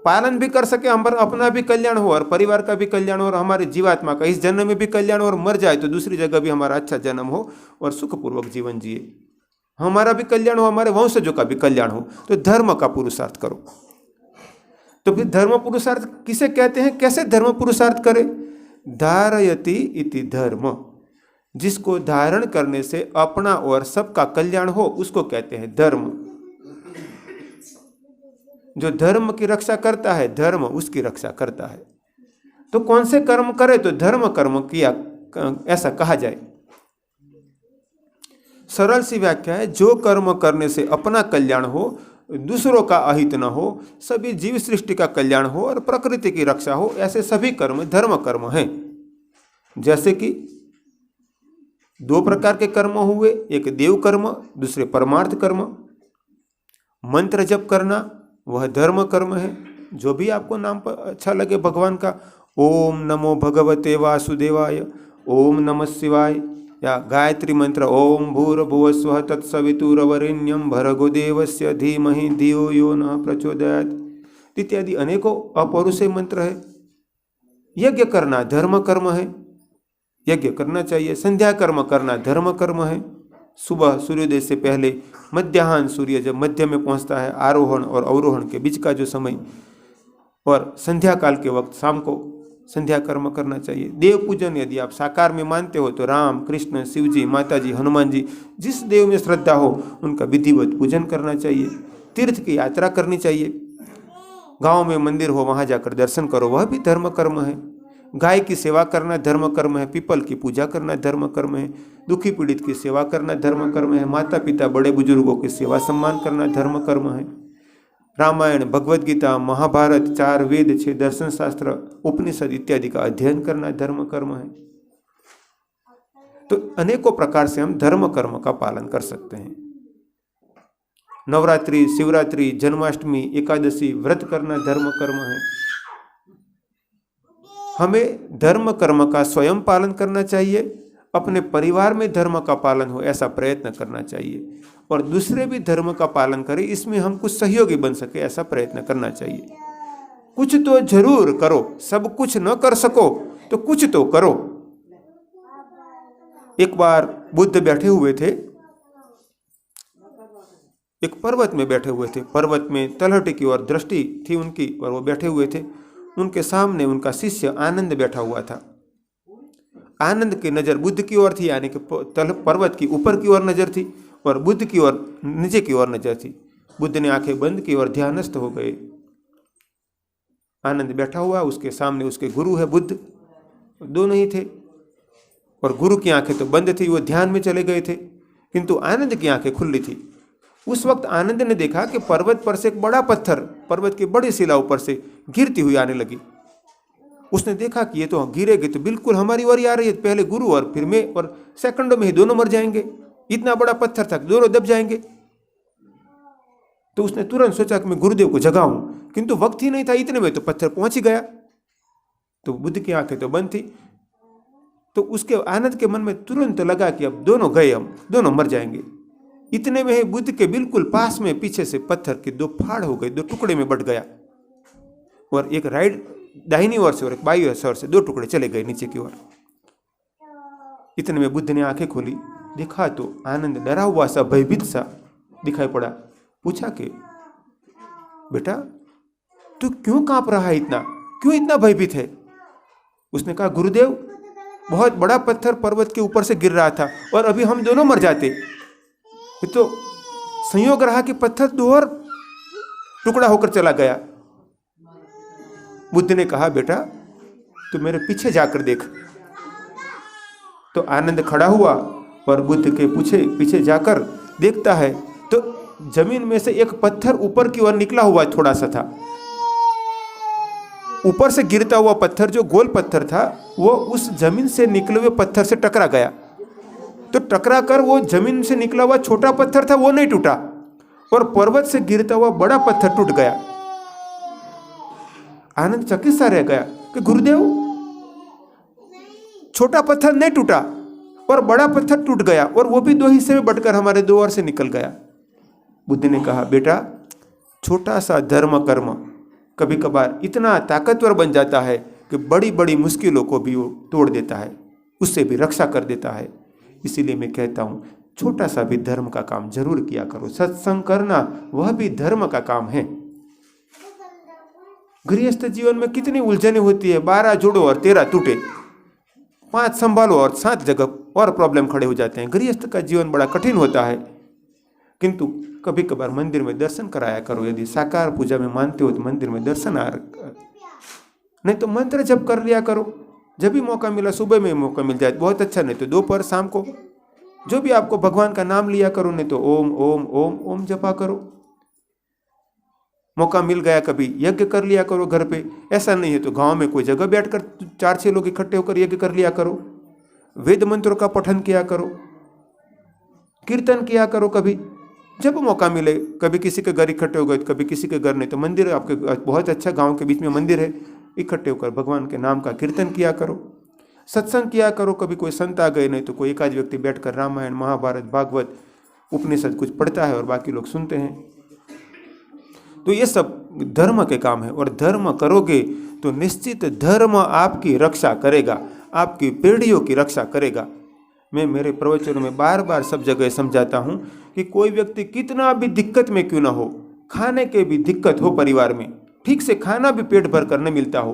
पालन भी कर सके, हम अपना भी कल्याण हो और परिवार का भी कल्याण हो और हमारे जीवात्मा का इस जन्म में भी कल्याण हो, और मर जाए तो दूसरी जगह भी हमारा अच्छा जन्म हो और सुखपूर्वक जीवन जिए, हमारा भी कल्याण हो, हमारे वंशजों का भी कल्याण हो। तो धर्म का पुरुषार्थ करो। तो फिर धर्म पुरुषार्थ किसे कहते हैं, कैसे धर्म पुरुषार्थ करे? धारयति इति धर्म। जिसको धारण करने से अपना और सबका कल्याण हो उसको कहते हैं धर्म। जो धर्म की रक्षा करता है, धर्म उसकी रक्षा करता है। तो कौन से कर्म करे? तो धर्म कर्म किया, ऐसा कहा जाए। सरल सी व्याख्या है, जो कर्म करने से अपना कल्याण हो, दूसरों का अहित न हो, सभी जीव सृष्टि का कल्याण हो और प्रकृति की रक्षा हो, ऐसे सभी कर्म धर्म कर्म हैं। जैसे कि 2 प्रकार के कर्म हुए, एक देव कर्म, दूसरे परमार्थ कर्म। मंत्र जप करना वह धर्म कर्म है। जो भी आपको नाम पर अच्छा लगे भगवान का, ओम नमो भगवते वासुदेवाय, ओम नमः शिवाय, या गायत्री मंत्र ओम भूर्भुवस्वः तत्सवितुर्वरेण्यं भर्गो देवस्य धीमहि धियो यो नः प्रचोदयात् इत्यादि अनेकों अपौरुषेय मंत्र है। यज्ञ करना धर्म कर्म है, यज्ञ करना चाहिए। संध्या कर्म करना धर्म कर्म है। सुबह सूर्योदय से पहले, मध्याह्न सूर्य जब मध्य में पहुंचता है, आरोहण और अवरोहण के बीच का जो समय, और संध्या काल के वक्त शाम को संध्या कर्म करना चाहिए। देव पूजन यदि आप साकार में मानते हो तो राम, कृष्ण, शिव जी, माता जी, हनुमान जी, जिस देव में श्रद्धा हो उनका विधिवत पूजन करना चाहिए। तीर्थ की यात्रा करनी चाहिए। गांव में मंदिर हो वहां जाकर दर्शन करो, वह भी धर्म कर्म है। गाय की सेवा करना धर्म कर्म है। पीपल की पूजा करना धर्म कर्म है। दुखी पीड़ित की सेवा करना धर्म कर्म है। माता पिता बड़े बुजुर्गों की सेवा सम्मान करना धर्म कर्म है। रामायण, भगवद गीता, महाभारत, 4 वेद, 6 दर्शन शास्त्र, उपनिषद इत्यादि का अध्ययन करना धर्म कर्म है। तो अनेकों प्रकार से हम धर्म कर्म का पालन कर सकते हैं। नवरात्रि, शिवरात्रि, जन्माष्टमी, एकादशी व्रत करना धर्म कर्म है। हमें धर्म कर्म का स्वयं पालन करना चाहिए, अपने परिवार में धर्म का पालन हो ऐसा प्रयत्न करना चाहिए, और दूसरे भी धर्म का पालन करें, इसमें हम कुछ सहयोगी बन सके ऐसा प्रयत्न करना चाहिए। कुछ तो जरूर करो, सब कुछ न कर सको तो कुछ तो करो। एक बार बुद्ध बैठे हुए थे, एक पर्वत में बैठे हुए थे। पर्वत में तलहटी की ओर दृष्टि थी उनकी, और वो बैठे हुए थे। उनके सामने उनका शिष्य आनंद बैठा हुआ था। आनंद की नजर बुद्ध की ओर थी, यानी कि पर्वत की ऊपर की ओर नजर थी, और बुद्ध की ओर नीचे की ओर नजर थी। बुद्ध ने आंखें बंद की और ध्यानस्थ हो गए। आनंद बैठा हुआ, उसके सामने उसके गुरु है बुद्ध, दोनों ही थे, और गुरु की आंखें तो बंद थी, वो ध्यान में चले गए थे, किंतु आनंद की आंखें खुली थी। उस वक्त आनंद ने देखा कि पर्वत पर से एक बड़ा पत्थर, पर्वत की बड़ी शिला ऊपर से गिरती हुई आने लगी। उसने देखा कि ये तो गिरेगी तो बिल्कुल हमारी ओर ही आ रही है, पहले गुरु और फिर मैं, और सेकंडों में ही दोनों मर जाएंगे। इतना बड़ा पत्थर था, दोनों दब जाएंगे। तो उसने तुरंत सोचा कि मैं गुरुदेव को जगाऊं, किंतु वक्त ही नहीं था, इतने में तो पत्थर पहुंच ही गया। तो बुद्ध की आंखें तो बंद थी। तो उसके आनंद के मन में तुरंत लगा कि अब दोनों गए, हम दोनों मर जाएंगे। इतने में ही बुद्ध के बिल्कुल पास में पीछे से पत्थर के 2 फाड़ हो गए, 2 टुकड़े में बट गया, और एक दाहिनी ओर से और एक बाईं ओर से 2 टुकड़े चले गए नीचे की ओर। इतने में बुद्ध ने आंखें खोली, देखा तो आनंद डरा हुआ सा, भयभीत सा दिखाई पड़ा। पूछा कि बेटा तू क्यों कांप रहा है इतना? क्यों इतना भयभीत है? उसने कहा, गुरुदेव, बहुत बड़ा पत्थर पर्वत के ऊपर से गिर रहा था और अभी हम दोनों मर जाते। तो संयोग रहा कि पत्थर 2 और टुकड़ा होकर चला गया। बुद्ध ने कहा, बेटा तू मेरे पीछे जाकर देख। तो आनंद खड़ा हुआ और बुद्ध के पीछे जाकर देखता है तो जमीन में से एक पत्थर ऊपर की ओर निकला हुआ थोड़ा सा था। ऊपर से गिरता हुआ पत्थर, जो गोल पत्थर था, वो उस जमीन से निकले हुए पत्थर से टकरा गया। तो टकरा कर वो जमीन से निकला हुआ छोटा पत्थर था, वो नहीं टूटा, और पर्वत से गिरता हुआ बड़ा पत्थर टूट गया। आनंद चकित सा रह गया कि गुरुदेव, छोटा पत्थर नहीं टूटा और बड़ा पत्थर टूट गया, और वो भी 2 हिस्से में बंटकर हमारे 2 ओर से निकल गया। बुद्ध ने कहा, बेटा छोटा सा धर्म कर्म कभी कभार इतना ताकतवर बन जाता है कि बड़ी बड़ी मुश्किलों को भी वो तोड़ देता है, उससे भी रक्षा कर देता है। इसीलिए मैं कहता हूँ, छोटा सा भी धर्म का काम जरूर किया करो। सत्संग करना वह भी धर्म का काम है। गृहस्थ जीवन में कितनी उलझने होती है, 12 जोड़ो और 13 टूटे, 5 संभालो और 7 जगह और प्रॉब्लम खड़े हो जाते हैं। गृहस्थ का जीवन बड़ा कठिन होता है। किंतु कभी कभार मंदिर में दर्शन कराया करो। यदि साकार पूजा में मानते हो तो मंदिर में दर्शन नहीं तो मंत्र जप कर लिया करो। जब भी मौका मिला, सुबह में मौका मिल जाए बहुत अच्छा, नहीं तो दोपहर शाम को जो भी आपको भगवान का नाम लिया करो, नहीं तो ओम ओम ओम ओम जपा करो। मौका मिल गया कभी यज्ञ कर लिया करो घर पे। ऐसा नहीं है तो गांव में कोई जगह बैठकर 4-6 लोग इकट्ठे होकर यज्ञ कर लिया करो। वेद मंत्रों का पठन किया करो, कीर्तन किया करो। कभी जब मौका मिले, कभी किसी के घर इकट्ठे हो गए, कभी किसी के घर, नहीं तो मंदिर आपके बहुत अच्छा गांव के बीच में मंदिर है, इकट्ठे होकर भगवान के नाम का कीर्तन किया करो, सत्संग किया करो। कभी कोई संत आ गए, नहीं तो कोई एकाध व्यक्ति बैठकर रामायण, महाभारत, भागवत, उपनिषद कुछ पढ़ता है और बाकी लोग सुनते हैं। तो ये सब धर्म के काम है, और धर्म करोगे तो निश्चित धर्म आपकी रक्षा करेगा, आपकी पीढ़ियों की रक्षा करेगा। मैं मेरे प्रवचनों में बार बार सब जगह समझाता हूँ कि कोई व्यक्ति कितना भी दिक्कत में क्यों ना हो, खाने के भी दिक्कत हो, परिवार में ठीक से खाना भी पेट भर कर न मिलता हो,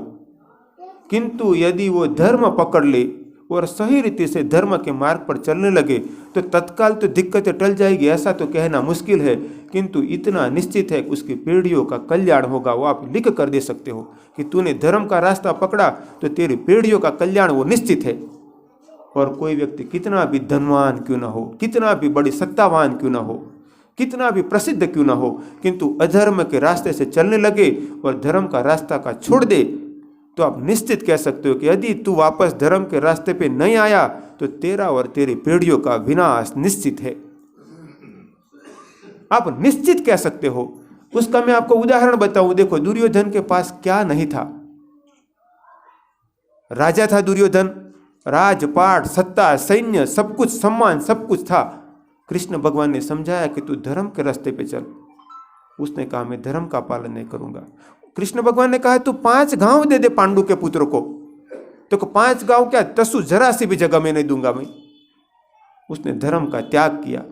किंतु यदि वो धर्म पकड़ ले और सही रीति से धर्म के मार्ग पर चलने लगे तो तत्काल तो दिक्कतें टल जाएगी, ऐसा तो कहना मुश्किल है, किंतु इतना निश्चित है कि उसकी पीढ़ियों का कल्याण होगा। वो आप लिख कर दे सकते हो कि तूने धर्म का रास्ता पकड़ा तो तेरी पीढ़ियों का कल्याण वो निश्चित है। और कोई व्यक्ति कितना भी धनवान क्यों ना हो, कितना भी बड़ी सत्तावान क्यों ना हो, कितना भी प्रसिद्ध क्यों ना हो, किंतु अधर्म के रास्ते से चलने लगे और धर्म का रास्ता का छोड़ दे, तो आप निश्चित कह सकते हो कि यदि तू वापस धर्म के रास्ते पे नहीं आया तो तेरा और तेरी पीढ़ियों का विनाश निश्चित है। आप निश्चित कह सकते हो। उसका मैं आपको उदाहरण बताऊं। देखो, दुर्योधन के पास क्या नहीं था? राजा था दुर्योधन, राजपाट, सत्ता, सैन्य, सब कुछ, सम्मान, सब कुछ था। कृष्ण भगवान ने समझाया कि तू धर्म के रास्ते पे चल। उसने कहा मैं धर्म का पालन नहीं करूंगा। कृष्ण भगवान ने कहा तू 5 गांव दे दे पांडु के पुत्र को। तो 5 गांव क्या, तसु जरा सी भी जगह मैं नहीं दूंगा मैं। उसने धर्म का त्याग किया,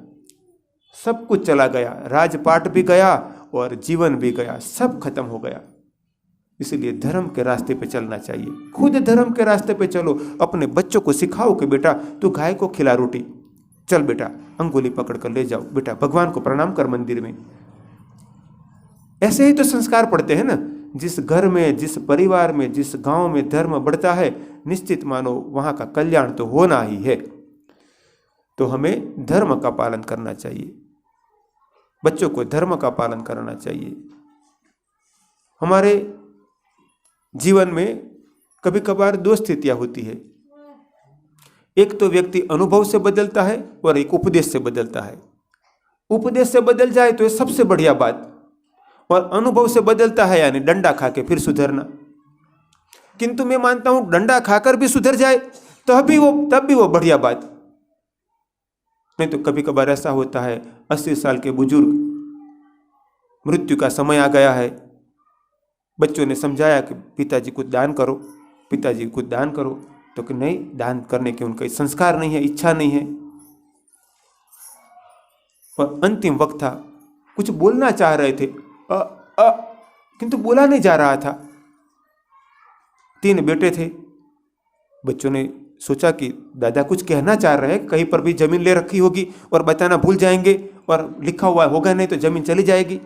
सब कुछ चला गया, राजपाट भी गया और जीवन भी गया, सब खत्म हो गया। इसलिए धर्म के रास्ते पे चलना चाहिए। खुद धर्म के रास्ते पे चलो। अपने बच्चों को सिखाओ कि बेटा तू गाय को खिला रोटी, चल बेटा अंगुली पकड़ कर ले जाओ, बेटा भगवान को प्रणाम कर मंदिर में। ऐसे ही तो संस्कार पड़ते हैं ना। जिस घर में, जिस परिवार में, जिस गांव में धर्म बढ़ता है, निश्चित मानो वहां का कल्याण तो होना ही है। तो हमें धर्म का पालन करना चाहिए, बच्चों को धर्म का पालन करना चाहिए। हमारे जीवन में कभी कभार 2 स्थितियां होती है। एक तो व्यक्ति अनुभव से बदलता है और एक उपदेश से बदलता है। उपदेश से बदल जाए तो ये सबसे बढ़िया बात, और अनुभव से बदलता है यानी डंडा खा के फिर सुधरना। किंतु मैं मानता हूं डंडा खाकर भी सुधर जाए तब भी वो बढ़िया बात। नहीं तो कभी कभार ऐसा होता है 80 साल के बुजुर्ग, मृत्यु का समय आ गया है, बच्चों ने समझाया कि पिताजी कुछ दान करो, पिताजी कुछ दान करो, तो कि नहीं, दान करने के उनका संस्कार नहीं है, इच्छा नहीं है। और अंतिम वक्त था, कुछ बोलना चाह रहे थे किंतु बोला नहीं जा रहा था। 3 बेटे थे। बच्चों ने सोचा कि दादा कुछ कहना चाह रहे हैं, कहीं पर भी जमीन ले रखी होगी और बताना भूल जाएंगे और लिखा हुआ होगा नहीं तो जमीन चली जाएगी।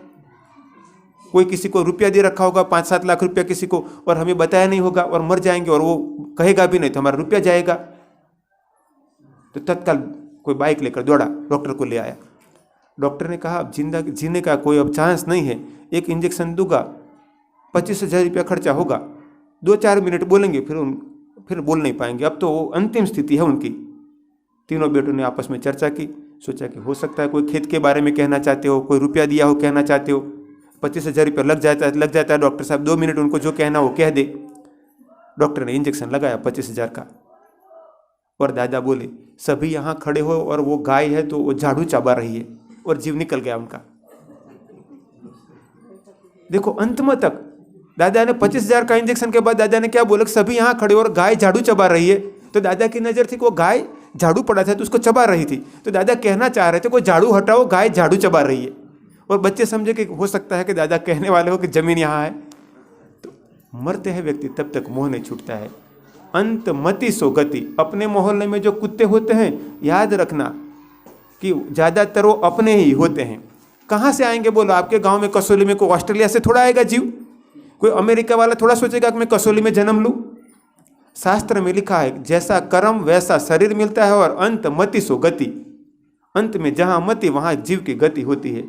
कोई किसी को रुपया दे रखा होगा 5-7 लाख रुपया किसी को, और हमें बताया नहीं होगा और मर जाएंगे और वो कहेगा भी नहीं तो हमारा रुपया जाएगा। तो तत्काल कोई बाइक लेकर दौड़ा, डॉक्टर को ले आया। डॉक्टर ने कहा अब जिंदगी जीने का कोई अब चांस नहीं है, एक इंजेक्शन दूंगा, 25,000 रुपया खर्चा होगा, 2-4 मिनट बोलेंगे फिर बोल नहीं पाएंगे, अब तो वो अंतिम स्थिति है उनकी। तीनों बेटों ने आपस में चर्चा की, सोचा कि हो सकता है कोई खेत के बारे में कहना चाहते हो, कोई रुपया दिया हो कहना चाहते हो, 25,000 रुपया लग जाता है डॉक्टर साहब, 2 मिनट उनको जो कहना हो कह दे। डॉक्टर ने इंजेक्शन लगाया 25,000 का, और दादा बोले सभी यहाँ खड़े हो और वो गाय है तो वो झाड़ू चबा रही है, और जीव निकल गया उनका। देखो अंत में तक दादा ने 25,000 का इंजेक्शन के बाद दादा ने क्या बोला, सभी यहाँ खड़े हो और गाय झाड़ू चबा रही है। तो दादा की नजर थी कि वो गाय झाड़ू पड़ा था तो उसको चबा रही थी, तो दादा कहना चाह रहे थे कोई झाड़ू हटाओ, गाय झाड़ू चबा रही है। और बच्चे समझे कि हो सकता है कि दादा कहने वाले हो कि जमीन यहाँ है। तो मरते हैं व्यक्ति तब तक मोह नहीं छूटता है। अंत मति सो गति। अपने मोहल्ले में जो कुत्ते होते हैं याद रखना कि ज़्यादातर वो अपने ही होते हैं। कहाँ से आएंगे बोलो? आपके गांव में कसौली में कोई ऑस्ट्रेलिया से थोड़ा आएगा जीव, कोई अमेरिका वाला थोड़ा सोचेगा कि मैं कसौली में जन्म लूँ। शास्त्र में लिखा है जैसा कर्म वैसा शरीर मिलता है, और अंत मति सो गति। अंत में जहाँ मति वहाँ जीव की गति होती है।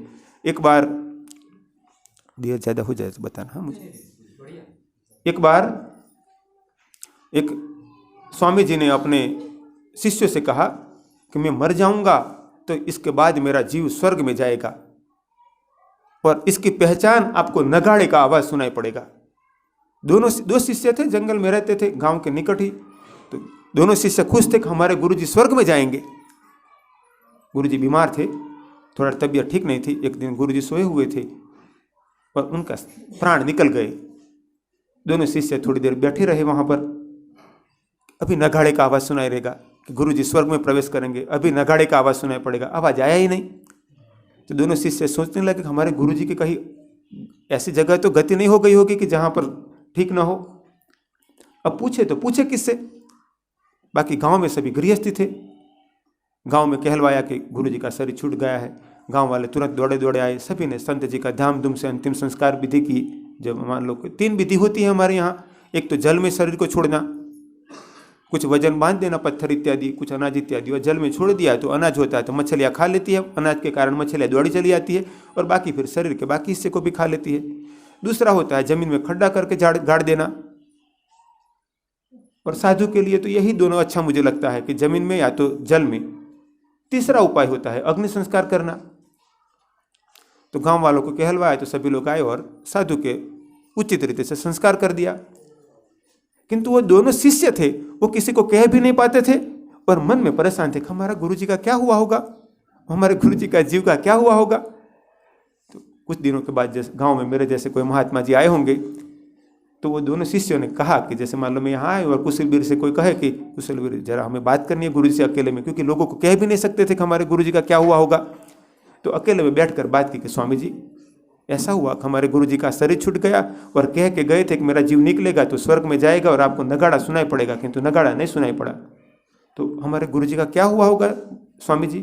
एक बार देर ज़्यादा हो जाए तो बताना हाँ मुझे। एक बार एक स्वामी जी ने अपने शिष्य से कहा कि मैं मर जाऊंगा तो इसके बाद मेरा जीव स्वर्ग में जाएगा, और इसकी पहचान आपको नगाड़े का आवाज़ सुनाई पड़ेगा। दो शिष्य थे, जंगल में रहते थे, गांव के निकट ही। तो दोनों शिष्य खुश थे कि हमारे गुरुजी स्वर्ग में जाएंगे। गुरुजी बीमार थे, थोड़ा तबीयत ठीक नहीं थी। एक दिन गुरुजी सोए हुए थे और उनका प्राण निकल गए। दोनों शिष्य थोड़ी देर बैठे रहे वहाँ पर। अभी नगाड़े का आवाज़ सुनाई देगा कि गुरुजी स्वर्ग में प्रवेश करेंगे, अभी नगाड़े का आवाज़ सुनाई पड़ेगा, आवाज़ आया ही नहीं। तो दोनों शिष्य सोचने लगे कि हमारे गुरुजी की कहीं ऐसी जगह तो गति नहीं हो गई होगी कि जहाँ पर ठीक ना हो। अब पूछे तो पूछे किससे? बाकी गांव में सभी गृहस्थी थे। गांव में कहलवाया कि गुरुजी का शरीर छूट गया है। गांव वाले तुरंत दौड़े दौड़े आए। सभी ने संत जी का धामधूम से अंतिम संस्कार विधि की। जब मान लो 3 विधि होती है हमारे यहाँ। एक तो जल में शरीर को छोड़ना, कुछ वजन बांध देना, पत्थर इत्यादि, कुछ अनाज इत्यादि, और जल में छोड़ दिया तो अनाज होता है तो मछलियाँ खा लेती है, अनाज के कारण मछलियाँ दौड़ी चली आती है, और बाकी फिर शरीर के बाकी हिस्से को भी खा लेती है। दूसरा होता है जमीन में खड्डा करके गाड़ देना, और साधु के लिए तो यही दोनों अच्छा मुझे लगता है कि जमीन में या तो जल में। तीसरा उपाय होता है अग्नि संस्कार करना। तो गांव वालों को कहलवाया तो सभी लोग आए और साधु के उचित रीति से संस्कार कर दिया। किंतु वो दोनों शिष्य थे, वो किसी को कह भी नहीं पाते थे और मन में परेशान थे, हमारा गुरुजी का क्या हुआ होगा, हमारे गुरुजी का जीव का क्या हुआ होगा। तो कुछ दिनों के बाद जैसे गांव में मेरे जैसे कोई महात्मा जी आए होंगे, तो वो दोनों शिष्यों ने कहा कि जैसे मान लो मैं यहाँ आए और कुशलवीर से कोई कहे कि कुशलवीर जरा हमें बात करनी है गुरुजी से अकेले में, क्योंकि लोगों को कह भी नहीं सकते थे कि हमारे गुरुजी का क्या हुआ होगा। तो अकेले में बैठकर बात की कि स्वामी जी ऐसा हुआ कि हमारे गुरुजी का शरीर छूट गया और कह के गए थे कि मेरा जीव निकलेगा तो स्वर्ग में जाएगा और आपको नगाड़ा सुनाई पड़ेगा, किंतु नगाड़ा नहीं सुनाई पड़ा। तो हमारे गुरुजी का क्या हुआ होगा स्वामी जी?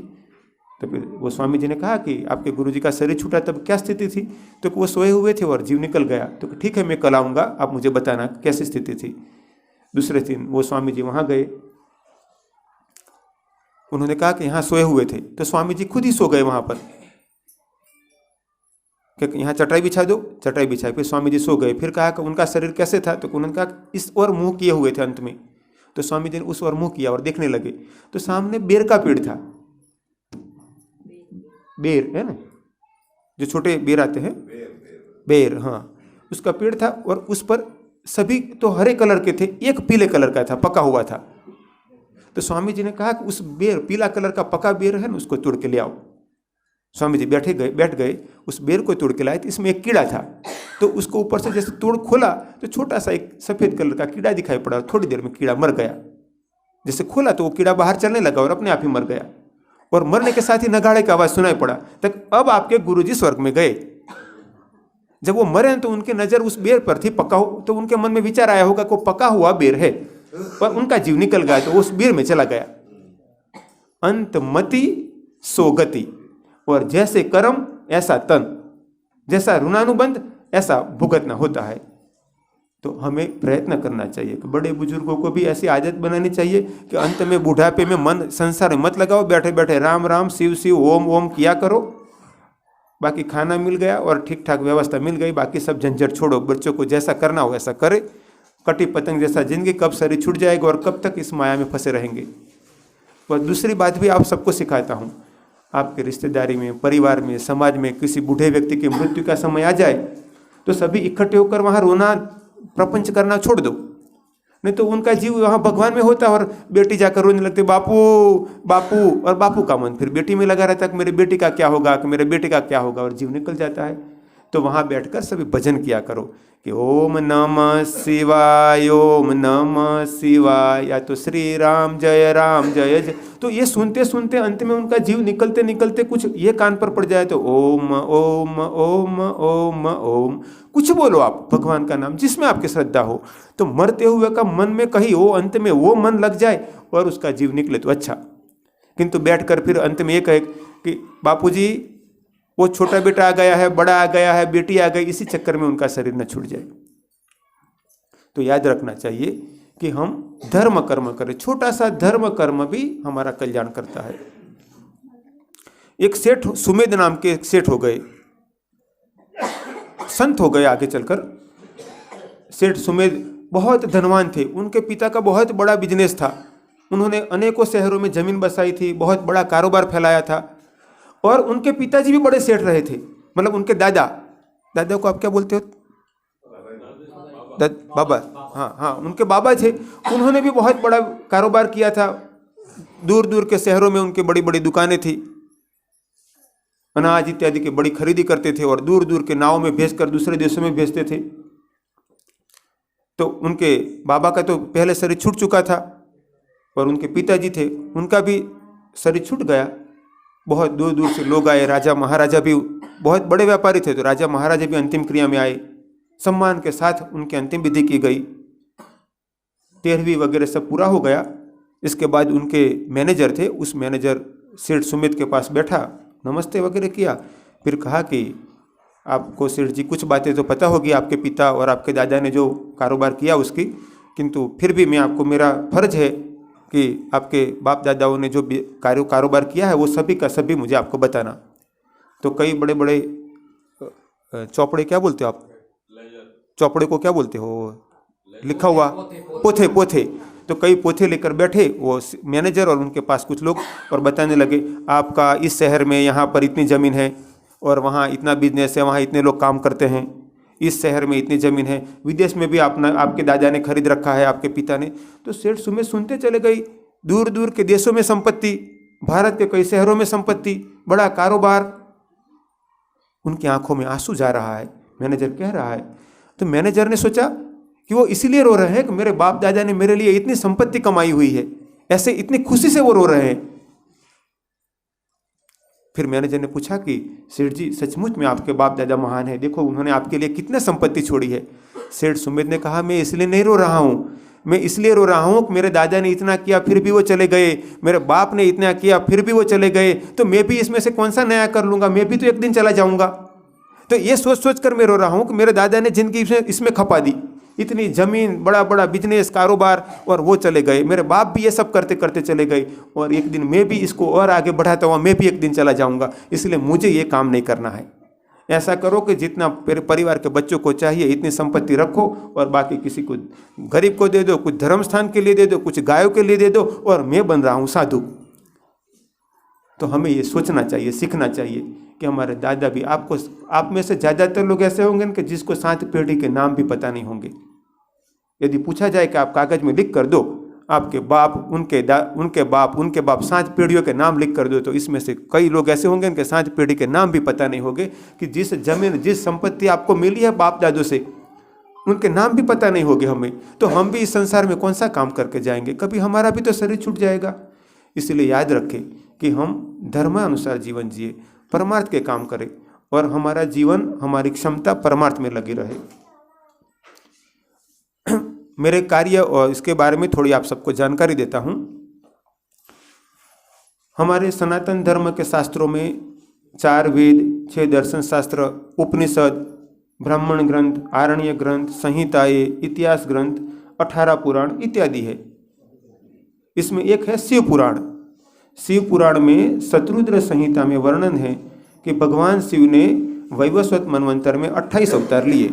तो फिर वो स्वामी जी ने कहा कि आपके गुरुजी का शरीर छूटा तब क्या स्थिति थी? तो वो सोए हुए थे और जीव निकल गया। तो ठीक है मैं कल आऊँगा, आप मुझे बताना कैसी स्थिति थी। दूसरे दिन वो स्वामी जी वहाँ गए। उन्होंने कहा कि यहाँ सोए हुए थे, तो स्वामी जी खुद ही सो गए वहाँ पर कि यहाँ चटाई बिछा दो। चटाई बिछाई, फिर स्वामी जी सो गए। फिर कहा कि उनका शरीर कैसे था? तो उन्होंने कहा इस ओर मुँह किए हुए थे अंत में। तो स्वामी जी ने उस ओर मुँह किया और देखने लगे तो सामने बेर का पेड़ था। बेर है ना, जो छोटे बेर आते हैं, बेर, हाँ, उसका पेड़ था और उस पर सभी तो हरे कलर के थे, एक पीले कलर का था, पका हुआ था। तो स्वामी जी ने कहा कि उस बेर, पीला कलर का पका बेर है ना, उसको तोड़ के ले आओ। स्वामी जी बैठ गए, उस बेर को तोड़ के लाए। तो इसमें एक कीड़ा था, तो उसको ऊपर से जैसे तोड़ खोला तो छोटा सा एक सफ़ेद कलर का कीड़ा दिखाई पड़ा। थोड़ी देर में कीड़ा मर गया। जैसे खोला तो वो कीड़ा बाहर चलने लगा और अपने आप ही मर गया। और मरने के साथ ही नगाड़े का आवाज़ सुनाई पड़ा तक अब आपके गुरुजी स्वर्ग में गए। जब वो मरे तो उनकी नज़र उस बेर पर थी पका हो, तो उनके मन में विचार आया होगा कि पका हुआ बेर है, पर उनका जीव निकल गया तो उस बेर में चला गया। अंतमति सोगति, और जैसे कर्म ऐसा तन, जैसा ऋणानुबंध ऐसा भुगतना होता है। तो हमें प्रयत्न करना चाहिए कि बड़े बुजुर्गों को भी ऐसी आदत बनानी चाहिए कि अंत में बुढ़ापे में मन संसार में मत लगाओ, बैठे बैठे राम राम शिव शिव ओम ओम किया करो। बाकी खाना मिल गया और ठीक ठाक व्यवस्था मिल गई, बाकी सब झंझट छोड़ो, बच्चों को जैसा करना हो ऐसा करे। कटी पतंग जैसा जिंदगी, कब शरीर छूट जाएगा और कब तक इस माया में फंसे रहेंगे। और दूसरी बात भी आप सबको सिखाता हूँ, आपके रिश्तेदारी में, परिवार में, समाज में किसी बूढ़े व्यक्ति की मृत्यु का समय आ जाए तो सभी इकट्ठे होकर वहाँ रोना प्रपंच करना छोड़ दो, नहीं तो उनका जीव वहाँ भगवान में होता और बेटी जाकर रोने लगती बापू बापू, और बापू का मन फिर बेटी में लगा रहता कि मेरे बेटी का क्या होगा, कि मेरे बेटे का क्या होगा, और जीव निकल जाता है। तो वहाँ बैठकर सभी भजन किया करो कि ओम नमः शिवाय, ओम नमः शिवाय, या तो श्री राम जय जय। तो ये सुनते सुनते अंत में उनका जीव निकलते निकलते कुछ ये कान पर पड़ जाए तो ओम ओम ओम ओम ओम कुछ बोलो आप भगवान का नाम जिसमें आपकी श्रद्धा हो, तो मरते हुए का मन में कहीं वो अंत में वो मन लग जाए और उसका जीव निकले तो अच्छा। किंतु बैठकर फिर अंत में ये कहे कि बापूजी वो छोटा बेटा आ गया है, बड़ा आ गया है, बेटी आ गई, इसी चक्कर में उनका शरीर न छूट जाए। तो याद रखना चाहिए कि हम धर्म कर्म करें, छोटा सा धर्म कर्म भी हमारा कल्याण करता है। एक सेठ सुमेध नाम के एक सेठ हो गए, संत हो गए आगे चलकर। सेठ सुमेध बहुत धनवान थे, उनके पिता का बहुत बड़ा बिजनेस था, उन्होंने अनेकों शहरों में जमीन बसाई थी, बहुत बड़ा कारोबार फैलाया था। और उनके पिताजी भी बड़े सेठ रहे थे, मतलब उनके दादा को आप क्या बोलते हो? बाबा, हाँ, उनके बाबा थे, उन्होंने भी बहुत बड़ा कारोबार किया था। दूर दूर के शहरों में उनकी बड़ी बड़ी दुकानें थी, अनाज इत्यादि की बड़ी खरीदी करते थे और दूर दूर के नाव में भेजकर दूसरे देशों में भेजते थे। तो उनके बाबा का तो पहले शरीर छूट चुका था और उनके पिताजी थे, उनका भी शरीर छूट गया। बहुत दूर दूर से लोग आए, राजा महाराजा भी बहुत बड़े व्यापारी थे, तो राजा महाराजा भी अंतिम क्रिया में आए, सम्मान के साथ उनकी अंतिम विधि की गई, 13वीं वगैरह सब पूरा हो गया। इसके बाद उनके मैनेजर थे, उस मैनेजर सेठ सुमित के पास बैठा, नमस्ते वगैरह किया, फिर कहा कि आपको सेठ जी कुछ बातें तो पता होगी आपके पिता और आपके दादा ने जो कारोबार किया उसकी, किंतु फिर भी मैं आपको, मेरा फर्ज है कि आपके बाप दादाओं ने जो कारोबार किया है वो सभी का सभी मुझे आपको बताना। तो कई बड़े बड़े चौपड़े, क्या बोलते हो आप, चौपड़े को क्या बोलते हो, लिखा हुआ पोथे, तो कई पोथे लेकर बैठे वो मैनेजर और उनके पास कुछ लोग, और बताने लगे आपका इस शहर में यहाँ पर इतनी ज़मीन है और वहाँ इतना बिजनेस है, वहाँ इतने लोग काम करते हैं, इस शहर में इतनी ज़मीन है, विदेश में भी आपके दादा ने खरीद रखा है, आपके पिता ने। तो सेठ सुमेध सुनते चले गई, दूर दूर के देशों में संपत्ति, भारत के कई शहरों में संपत्ति, बड़ा कारोबार। उनकी आंखों में आंसू जा रहा है, मैनेजर कह रहा है। तो मैनेजर ने सोचा कि वो इसीलिए रो रहे हैं कि मेरे बाप दादा ने मेरे लिए इतनी संपत्ति कमाई हुई है, ऐसे इतनी खुशी से वो रो रहे हैं। फिर मैनेजर ने पूछा कि सेठ जी सचमुच में आपके बाप दादा महान है, देखो उन्होंने आपके लिए कितने संपत्ति छोड़ी है। सेठ सुमेध ने कहा मैं इसलिए नहीं रो रहा हूँ, मैं इसलिए रो रहा हूँ कि मेरे दादा ने इतना किया फिर भी वो चले गए, मेरे बाप ने इतना किया फिर भी वो चले गए, तो मैं भी इसमें से कौन सा नया कर लूँगा, मैं भी तो एक दिन चला जाऊँगा। तो ये सोच सोच कर मैं रो रहा हूँ कि मेरे दादा ने जिंदगी इसमें खपा दी, इतनी ज़मीन, बड़ा बड़ा बिजनेस, कारोबार, और वो चले गए, मेरे बाप भी ये सब करते करते चले गए, और एक दिन मैं भी इसको और आगे बढ़ाता हुआ मैं भी एक दिन चला जाऊंगा, इसलिए मुझे ये काम नहीं करना है। ऐसा करो कि जितना परिवार के बच्चों को चाहिए इतनी संपत्ति रखो और बाकी किसी को गरीब को दे दो, कुछ धर्म स्थान के लिए दे दो, कुछ गायों के लिए दे दो, और मैं बन रहा हूँ साधु। तो हमें ये सोचना चाहिए, सीखना चाहिए कि हमारे दादा भी, आप में से ज़्यादातर लोग ऐसे होंगे कि जिसको 7 पीढ़ी के नाम भी पता नहीं होंगे। यदि पूछा जाए कि आप कागज में लिख कर दो आपके बाप, उनके बाप 7 पीढ़ियों के नाम लिख कर दो, तो इसमें से कई लोग ऐसे होंगे कि 7 पीढ़ी के नाम भी पता नहीं होंगे, कि जिस जमीन, जिस संपत्ति आपको मिली है बाप दादों से, उनके नाम भी पता नहीं होंगे हमें। तो हम भी इस संसार में कौन सा काम करके जाएंगे, कभी हमारा भी तो शरीर छूट जाएगा। इसलिए याद रखें कि हम धर्मानुसार जीवन जिए, परमार्थ के काम करें, और हमारा जीवन, हमारी क्षमता परमार्थ में लगी रहे। मेरे कार्य और इसके बारे में थोड़ी आप सबको जानकारी देता हूँ। हमारे सनातन धर्म के शास्त्रों में 4 वेद, 6 दर्शन शास्त्र, उपनिषद, ब्राह्मण ग्रंथ, आरण्य ग्रंथ, संहिताएं, इतिहास ग्रंथ, 18 पुराण इत्यादि है। इसमें एक है शिव पुराण। शिव पुराण में शतरुद्र संहिता में वर्णन है कि भगवान शिव ने वैवस्वत मनवंतर में 28 अवतार लिए,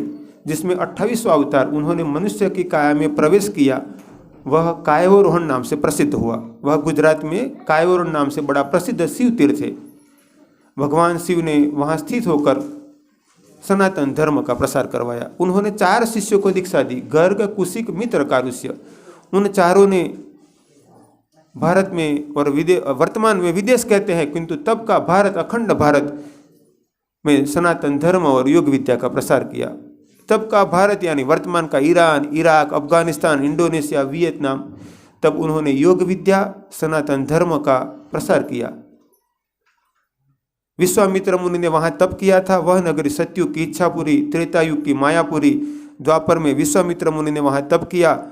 जिसमें 28वां अवतार उन्होंने मनुष्य की काया में प्रवेश किया। वह कायवरोहण नाम से प्रसिद्ध हुआ। वह गुजरात में कायवरोहण नाम से बड़ा प्रसिद्ध शिव तीर्थ है। भगवान शिव ने वहाँ स्थित होकर सनातन धर्म का प्रसार करवाया। उन्होंने 4 शिष्यों को दीक्षा दी, गर्ग, कुशिक, मित्र, कारुष्य। उन चारों ने भारत में और वर्तमान में विदेश कहते हैं, किंतु तब का भारत, अखंड भारत में सनातन धर्म और योग विद्या का प्रसार किया। तब का भारत यानी वर्तमान का Iran, Iraq, Afghanistan, Indonesia, Vietnam, तब उन्होंने योग विद्या, सनातन धर्म का प्रसार किया। विश्वामित्र मुनि ने वहां तप किया था। वह नगरी सतयुग की इच्छापुरी, त्रेतायुग की मायापुरी, द्वापर में विश्वामित्र मुनि ने वहां तप किया।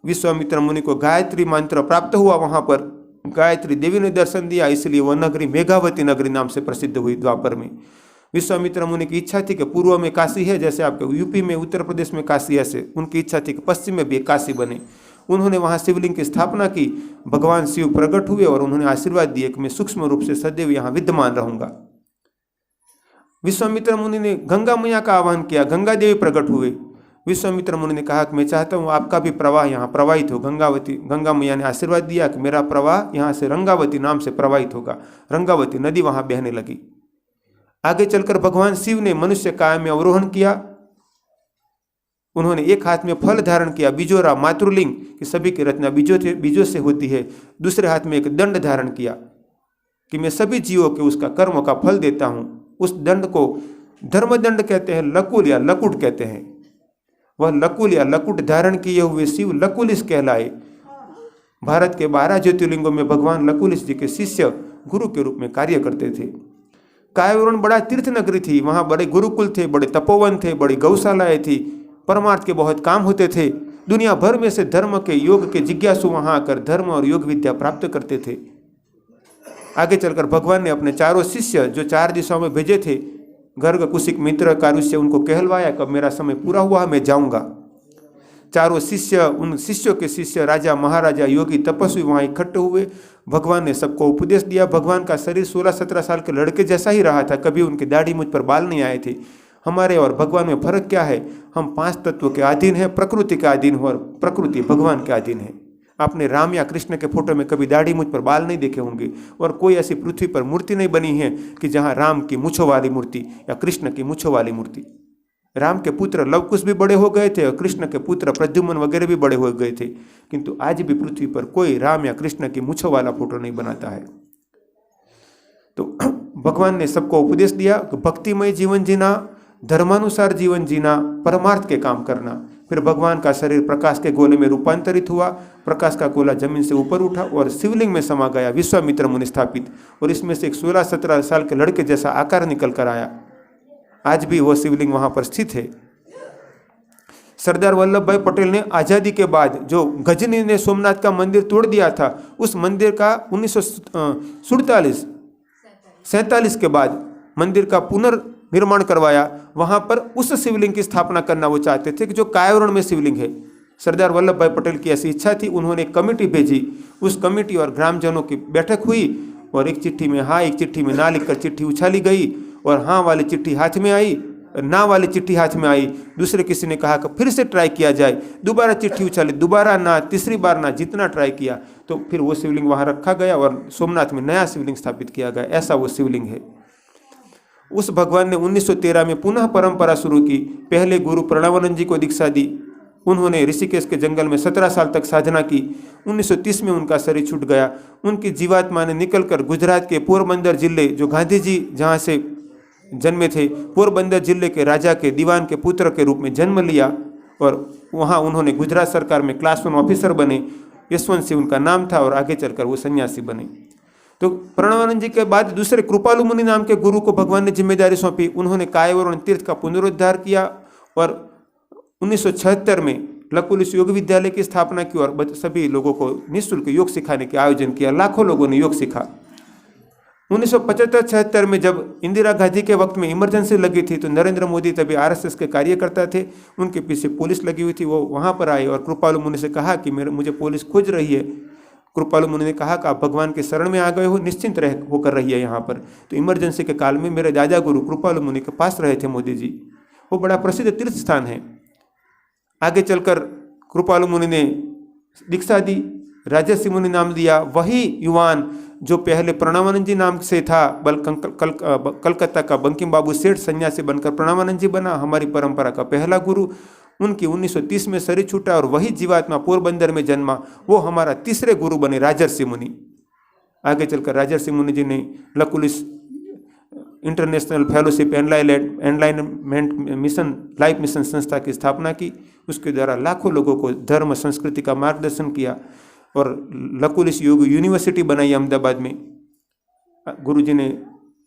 विश्वामित्र मुनि को गायत्री मंत्र प्राप्त हुआ। वहां पर गायत्री देवी ने दर्शन दिया, इसलिए वह नगरी मेघावती नगरी नाम से प्रसिद्ध हुई द्वापर में। विश्वामित्र मुनि की इच्छा थी कि पूर्व में काशी है, जैसे आपके यूपी में, उत्तर प्रदेश में काशी, ऐसे उनकी इच्छा थी कि पश्चिम में भी काशी बने। उन्होंने वहाँ शिवलिंग की स्थापना की। भगवान शिव प्रकट हुए और उन्होंने आशीर्वाद दिए कि मैं सूक्ष्म रूप से सदैव यहाँ विद्यमान रहूंगा। विश्वामित्र मुनि ने गंगा मैया का आह्वान किया। गंगा देवी प्रकट हुए। विश्वामित्र मुनि ने कहा कि मैं चाहता हूँ आपका भी प्रवाह यहाँ प्रवाहित हो, गंगावती। गंगा मैया ने आशीर्वाद दिया कि मेरा प्रवाह यहाँ से रंगावती नाम से प्रवाहित होगा। रंगावती नदी वहाँ बहने लगी। आगे चलकर भगवान शिव ने मनुष्य काया में अवरोहण किया। उन्होंने एक हाथ में फल धारण किया, बीजोरा, मातृलिंग की सभी की रचना बीजों से होती है। दूसरे हाथ में एक दंड धारण किया कि मैं सभी जीवों के उसका कर्म का फल देता हूँ। उस दंड को धर्मदंड कहते हैं, लकुल या लकुट कहते हैं। वह लकुल या लकुट धारण किए हुए शिव लकुलिस कहलाए। भारत के 12 ज्योतिर्लिंगों में भगवान लकुलिस जी के शिष्य गुरु के रूप में कार्य करते थे। कायवरण बड़ा तीर्थ नगरी थी। वहाँ बड़े गुरुकुल थे, बड़े तपोवन थे, बड़ी गौशालाएं थी। परमार्थ के बहुत काम होते थे। दुनिया भर में से धर्म के, योग के जिज्ञासु वहाँ आकर धर्म और योग विद्या प्राप्त करते थे। आगे चलकर भगवान ने अपने 4 शिष्य जो 4 दिशाओं में भेजे थे, गर्ग, कुशिक, मित्र, कारुष्य, उनको कहलवाया कब मेरा समय पूरा हुआ मैं जाऊंगा। 4 शिष्य, उन शिष्यों के शिष्य राजा, महाराजा, योगी, तपस्वी वहाँ इकट्ठे हुए। भगवान ने सबको उपदेश दिया। भगवान का शरीर 16-17 साल के लड़के जैसा ही रहा था। कभी उनकी दाढ़ी मुझ पर बाल नहीं आए थे। हमारे और भगवान में फर्क क्या है? हम 5 तत्वों के अधीन हैं, प्रकृति के अधीन हो और प्रकृति भगवान के अधीन है। आपने राम या कृष्ण के फोटो में कभी दाढ़ी मुझ पर बाल नहीं देखे होंगे, और कोई ऐसी पृथ्वी पर मूर्ति नहीं बनी है कि जहाँ राम की मूँछों वाली मूर्ति या कृष्ण की मूँछों वाली मूर्ति। राम के पुत्र लवकुश भी बड़े हो गए थे और कृष्ण के पुत्र प्रद्युम्न वगैरह भी बड़े हो गए थे, किंतु आज भी पृथ्वी पर कोई राम या कृष्ण की मूँछों वाला फोटो नहीं बनाता है। तो भगवान ने सबको उपदेश दिया कि भक्तिमय जीवन जीना, धर्मानुसार जीवन जीना, परमार्थ के काम करना। फिर भगवान का शरीर प्रकाश के गोले में रूपांतरित हुआ। प्रकाश का गोला जमीन से ऊपर उठा और शिवलिंग में समा गया, विश्वामित्र मुनि स्थापित, और इसमें से एक 16-17 साल के लड़के जैसा आकार निकल कर आया। आज भी वो शिवलिंग वहाँ पर स्थित है। सरदार वल्लभ भाई पटेल ने आज़ादी के बाद जो गजनी ने सोमनाथ का मंदिर तोड़ दिया था, उस मंदिर का 1947 के बाद मंदिर का पुनर्निर्माण करवाया। वहाँ पर उस शिवलिंग की स्थापना करना वो चाहते थे कि जो कायवरण में शिवलिंग है। सरदार वल्लभ भाई पटेल की ऐसी इच्छा थी। उन्होंने एक कमेटी भेजी। उस कमेटी और ग्रामजनों की बैठक हुई और एक चिट्ठी में हाँ, एक चिट्ठी में ना लिखकर चिट्ठी उछाली गई, और हाँ वाली चिट्ठी हाथ में आई, ना वाली चिट्ठी हाथ में आई। दूसरे किसी ने कहा कि फिर से ट्राई किया जाए। दोबारा चिट्ठी उछाली, दोबारा ना, तीसरी बार ना। जितना ट्राई किया तो फिर वो शिवलिंग वहाँ रखा गया और सोमनाथ में नया शिवलिंग स्थापित किया गया। ऐसा वो शिवलिंग है। उस भगवान ने 1913 में पुनः परंपरा शुरू की। पहले गुरु प्रणवानंद जी को दीक्षा दी। उन्होंने ऋषिकेश के जंगल में 17 साल तक साधना की। 1930 में उनका शरीर छूट गया। उनकी जीवात्मा ने निकलकर गुजरात के पोरबंदर जिले, जो गांधी जी जहाँ से जन्मे थे, पोरबंदर जिले के राजा के दीवान के पुत्र के रूप में जन्म लिया, और वहाँ उन्होंने गुजरात सरकार में क्लास 1 ऑफिसर बने। यशवंत सिंह उनका नाम था, और आगे चलकर वो सन्यासी बने। तो प्रणवानंद जी के बाद दूसरे कृपालु मुनि नाम के गुरु को भगवान ने जिम्मेदारी सौंपी। उन्होंने कायवरण तीर्थ का पुनरुद्धार किया और 1976 में लकुलिश योग विद्यालय की स्थापना की और सभी लोगों को निःशुल्क योग सिखाने के आयोजन किया। लाखों लोगों ने योग सीखा। 1975-76 में जब इंदिरा गांधी के वक्त में इमरजेंसी लगी थी तो नरेंद्र मोदी तभी आरएसएस के कार्यकर्ता थे, उनके पीछे पुलिस लगी हुई थी। वो वहाँ पर आए और कृपालु मुनि से कहा कि मुझे पुलिस खोज रही है। कृपालु मुनि ने कहा कि आप भगवान के शरण में आ गए हो, निश्चिंत होकर रहिए यहाँ पर। तो इमरजेंसी के काल में मेरे दादा गुरु कृपालु मुनि के पास रहे थे मोदी जी। वो बड़ा प्रसिद्ध तीर्थ स्थान है। आगे चलकर कृपालु मुनि ने दीक्षा दी, राजर्षि मुनि नाम दिया। वही युवान जो पहले प्रणवानंद जी नाम से था, कलकत्ता का बंकिम बाबू सेठ सन्यासी बनकर प्रणवानंद जी बना, हमारी परंपरा का पहला गुरु। उनकी 1930 में शरीर छूटा और वही जीवात्मा पोरबंदर में जन्मा, वो हमारा तीसरे गुरु बने राजर्षि मुनि। आगे चलकर राजर्षि मुनि जी ने Lakulish International Fellowship Enlightenment Mission Life Mission संस्था की स्थापना की। उसके द्वारा लाखों लोगों को धर्म संस्कृति का मार्गदर्शन किया और लकुलिश योग यूनिवर्सिटी बनाई अहमदाबाद में। गुरुजी ने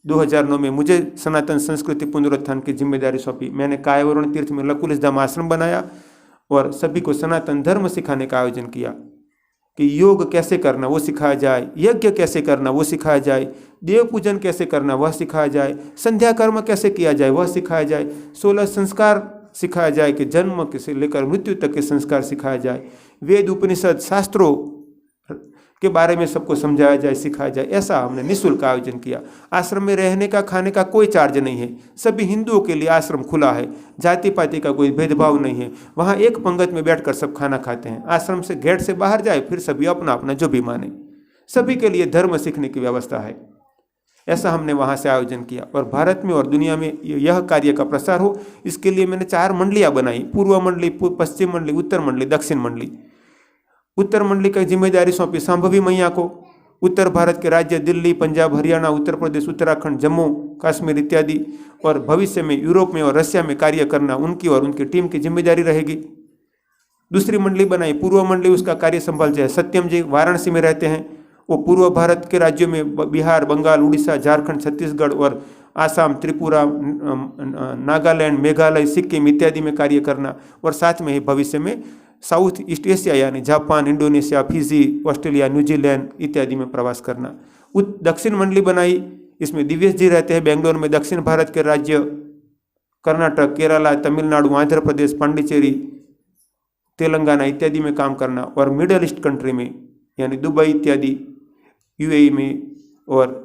2009 में मुझे सनातन संस्कृति पुनरुत्थान की जिम्मेदारी सौंपी। मैंने कायवरण तीर्थ में लकुलिश धाम आश्रम बनाया और सभी को सनातन धर्म सिखाने का आयोजन किया कि योग कैसे करना वो सिखाया जाए, यज्ञ कैसे करना वो सिखाया जाए, देव पूजन कैसे करना वह सिखाया जाए, संध्या कर्म कैसे किया जाए वह सिखाया जाए, 16 संस्कार सिखाया जाए कि जन्म से लेकर मृत्यु तक के संस्कार सिखाया जाए, वेद उपनिषद शास्त्रों के बारे में सबको समझाया जाए, सिखाया जाए। ऐसा हमने निःशुल्क आयोजन किया। आश्रम में रहने का खाने का कोई चार्ज नहीं है। सभी हिंदुओं के लिए आश्रम खुला है, जाति पाति का कोई भेदभाव नहीं है। वहाँ एक पंगत में बैठकर सब खाना खाते हैं। आश्रम से गेट से बाहर जाए फिर सभी अपना अपना जो भी माने, सभी के लिए धर्म सीखने की व्यवस्था है। ऐसा हमने वहाँ से आयोजन किया और भारत में और दुनिया में यह कार्य का प्रसार हो, इसके लिए मैंने 4 मंडलियाँ बनाई, पूर्व मंडली, पश्चिम मंडली, उत्तर मंडली, दक्षिण मंडली। उत्तर मंडली की जिम्मेदारी सौंपी संभवी मैया को। उत्तर भारत के राज्य दिल्ली, पंजाब, हरियाणा, उत्तर प्रदेश, उत्तराखंड, जम्मू कश्मीर इत्यादि और भविष्य में यूरोप में और रशिया में कार्य करना उनकी और उनकी टीम की जिम्मेदारी रहेगी। दूसरी मंडली बनाई, पूर्व मंडली, उसका कार्य संभाल जाए सत्यम जी वाराणसी में रहते हैं। वो पूर्व भारत के राज्यों में बिहार, बंगाल, उड़ीसा, झारखंड, छत्तीसगढ़ और आसाम, त्रिपुरा, नागालैंड, मेघालय, सिक्किम इत्यादि में कार्य करना और साथ में ही भविष्य में साउथ ईस्ट एशिया यानी Japan, Indonesia, Fiji, Australia, New Zealand इत्यादि में प्रवास करना। दक्षिण मंडली बनाई, इसमें दिव्येश जी रहते हैं बेंगलोर में। दक्षिण भारत के राज्य कर्नाटक, केरला, तमिलनाडु, आंध्र प्रदेश, पांडिचेरी, तेलंगाना इत्यादि में काम करना और मिडल ईस्ट कंट्री में यानी दुबई इत्यादि, यूएई में और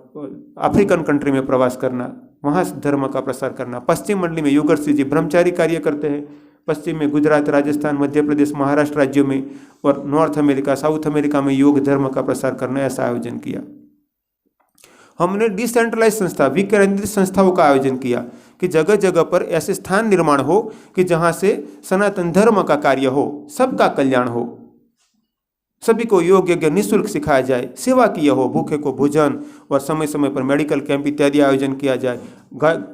अफ्रीकन कंट्री में प्रवास करना, वहाँ धर्म का प्रसार करना। पश्चिम मंडली में योगर्षि जी ब्रह्मचारी कार्य करते हैं। पश्चिम में गुजरात, राजस्थान, मध्य प्रदेश, महाराष्ट्र राज्यों में और नॉर्थ अमेरिका, साउथ अमेरिका में योग धर्म का प्रसार करना, ऐसा आयोजन किया। हमने डिसेंट्रलाइज संस्था, विकेंद्रित संस्थाओं का आयोजन किया कि जगह जगह पर ऐसे स्थान निर्माण हो कि जहाँ से सनातन धर्म का कार्य हो, सबका कल्याण हो, सभी को योग यज्ञ निःशुल्क सिखाया जाए, सेवा किया हो, भूखे को भोजन और समय समय पर मेडिकल कैंप इत्यादि आयोजन किया जाए।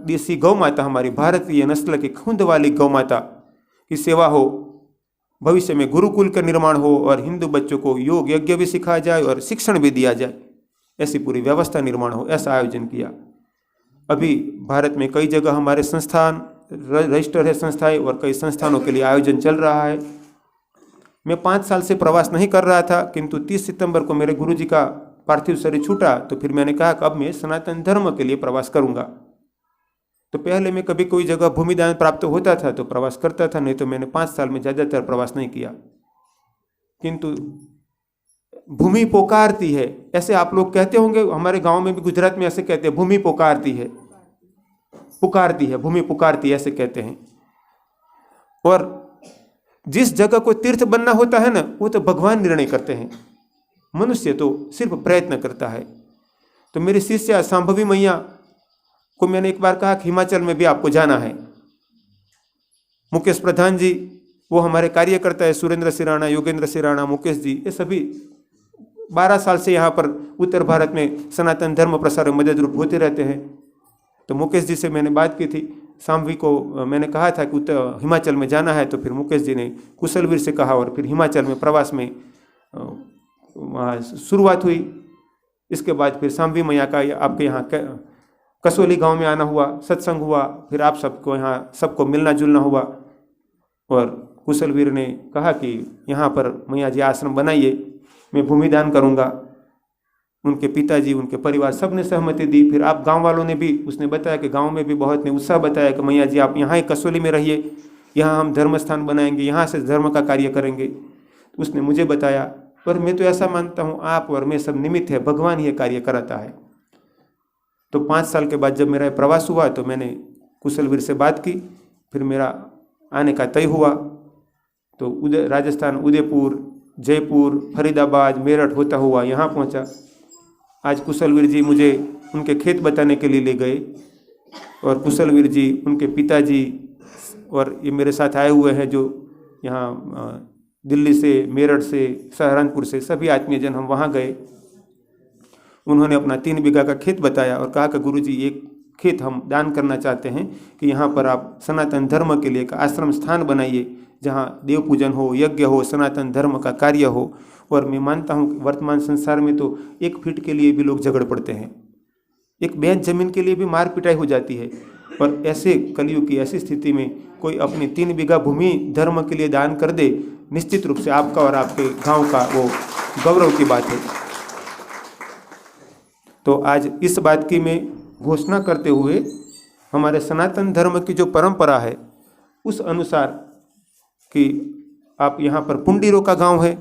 देसी गौ माता, हमारी भारतीय नस्ल की खूंद वाली गौ माता की सेवा हो, भविष्य में गुरुकुल का निर्माण हो और हिंदू बच्चों को योग यज्ञ भी सिखाया जाए और शिक्षण भी दिया जाए, ऐसी पूरी व्यवस्था निर्माण हो, ऐसा आयोजन किया। अभी भारत में कई जगह हमारे संस्थान रजिस्टर है संस्थाएं और कई संस्थानों के लिए आयोजन चल रहा है। मैं 5 साल से प्रवास नहीं कर रहा था, किंतु 30 सितंबर को मेरे गुरुजी का पार्थिव शरीर छूटा तो फिर मैंने कहा कि अब मैं सनातन धर्म के लिए प्रवास करूंगा। तो पहले मैं कभी कोई जगह भूमिदान प्राप्त होता था तो प्रवास करता था, नहीं तो मैंने 5 साल में ज़्यादातर प्रवास नहीं किया। किंतु भूमि पुकारती है, ऐसे आप लोग कहते होंगे, हमारे गांव में भी गुजरात में ऐसे कहते हैं, भूमि पुकारती है, पुकारती है, भूमि पुकारती है, ऐसे कहते हैं। और जिस जगह को तीर्थ बनना होता है ना, वो तो भगवान निर्णय करते हैं, मनुष्य तो सिर्फ प्रयत्न करता है। तो मेरी शिष्या संभवी मैया को मैंने एक बार कहा कि हिमाचल में भी आपको जाना है। मुकेश प्रधान जी, वो हमारे कार्यकर्ता है, सुरेंद्र सिराणा, योगेंद्र सिराणा, मुकेश जी, ये सभी 12 साल से यहाँ पर उत्तर भारत में सनातन धर्म प्रसार में मदद रूप होते रहते हैं। तो मुकेश जी से मैंने बात की थी, शाम्भी को मैंने कहा था कि उत्तर हिमाचल में जाना है, तो फिर मुकेश जी ने कुशलवीर से कहा और फिर हिमाचल में प्रवास में वहाँ शुरुआत हुई। इसके बाद फिर शाम्भी मैया का आपके यहाँ कसोली गांव में आना हुआ, सत्संग हुआ, फिर आप सबको यहाँ सबको मिलना जुलना हुआ। और कुशलवीर ने कहा कि यहाँ पर मैया जी आश्रम बनाइए, मैं भूमि दान करूँगा। उनके पिताजी, उनके परिवार सब ने सहमति दी। फिर आप गांव वालों ने भी, उसने बताया कि गांव में भी बहुत ने उत्साह बताया कि मैया जी आप यहाँ ही कसोली में रहिए, यहाँ हम धर्म स्थान बनाएंगे, यहाँ से धर्म का कार्य करेंगे। उसने मुझे बताया, पर मैं तो ऐसा मानता हूँ आप और मैं सब निमित्त है, भगवान ही कार्य कराता है। तो 5 साल के बाद जब मेरा प्रवास हुआ तो मैंने कुशलवीर से बात की, फिर मेरा आने का तय हुआ। तो राजस्थान, उदयपुर, जयपुर, फरीदाबाद, मेरठ होता हुआ यहाँ पहुँचा। आज कुशलवीर जी मुझे उनके खेत बताने के लिए ले गए और कुशलवीर जी, उनके पिताजी और ये मेरे साथ आए हुए हैं जो यहाँ दिल्ली से, मेरठ से, सहारनपुर से, सभी आत्मीयजन हम वहाँ गए। उन्होंने अपना 3 बीघा का खेत बताया और कहा कि गुरुजी एक खेत हम दान करना चाहते हैं कि यहाँ पर आप सनातन धर्म के लिए एक आश्रम स्थान बनाइए, जहाँ देव पूजन हो, यज्ञ हो, सनातन धर्म का कार्य हो। और मैं मानता हूँ वर्तमान संसार में तो 1 फीट के लिए भी लोग झगड़ पड़ते हैं, एक बेंच जमीन के लिए भी मार पिटाई हो जाती है। और ऐसे कलयुग की ऐसी स्थिति में कोई अपनी 3 बीघा भूमि धर्म के लिए दान कर दे, निश्चित रूप से आपका और आपके गांव का वो गौरव की बात है। तो आज इस बात की मैं घोषणा करते हुए हमारे सनातन धर्म की जो परंपरा है उस अनुसार कि आप यहाँ पर पुंडीरों का गांव है,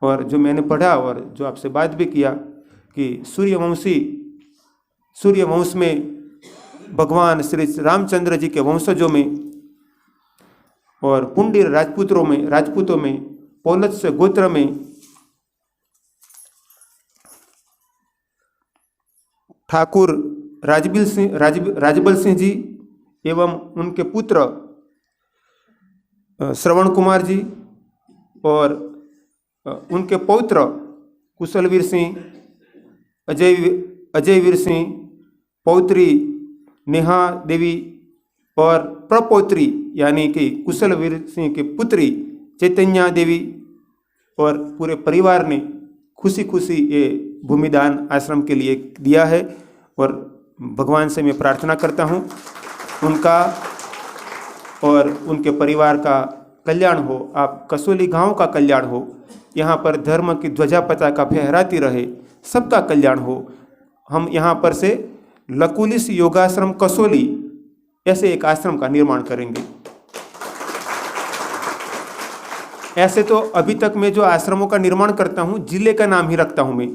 और जो मैंने पढ़ा और जो आपसे बात भी किया कि सूर्यवंश में भगवान श्री रामचंद्र जी के वंशजों में और पुंडीर राजपूतों में पौलत्स्य गोत्र में ठाकुर राजबल सिंह जी एवं उनके पुत्र श्रवण कुमार जी और उनके पौत्र कुशलवीर सिंह, अजयवीर सिंह, पौत्री नेहा देवी और प्रपौत्री यानी कि कुशलवीर सिंह की पुत्री चैतन्या देवी और पूरे परिवार ने खुशी खुशी ये भूमिदान आश्रम के लिए दिया है। और भगवान से मैं प्रार्थना करता हूँ उनका और उनके परिवार का कल्याण हो, आप कसोली गांव का कल्याण हो, यहाँ पर धर्म की ध्वजा पताका फहराती रहे, सबका कल्याण हो। हम यहाँ पर से लकुलिस योगाश्रम कसोली ऐसे एक आश्रम का निर्माण करेंगे। ऐसे तो अभी तक मैं जो आश्रमों का निर्माण करता हूँ जिले का नाम ही रखता हूँ। मैं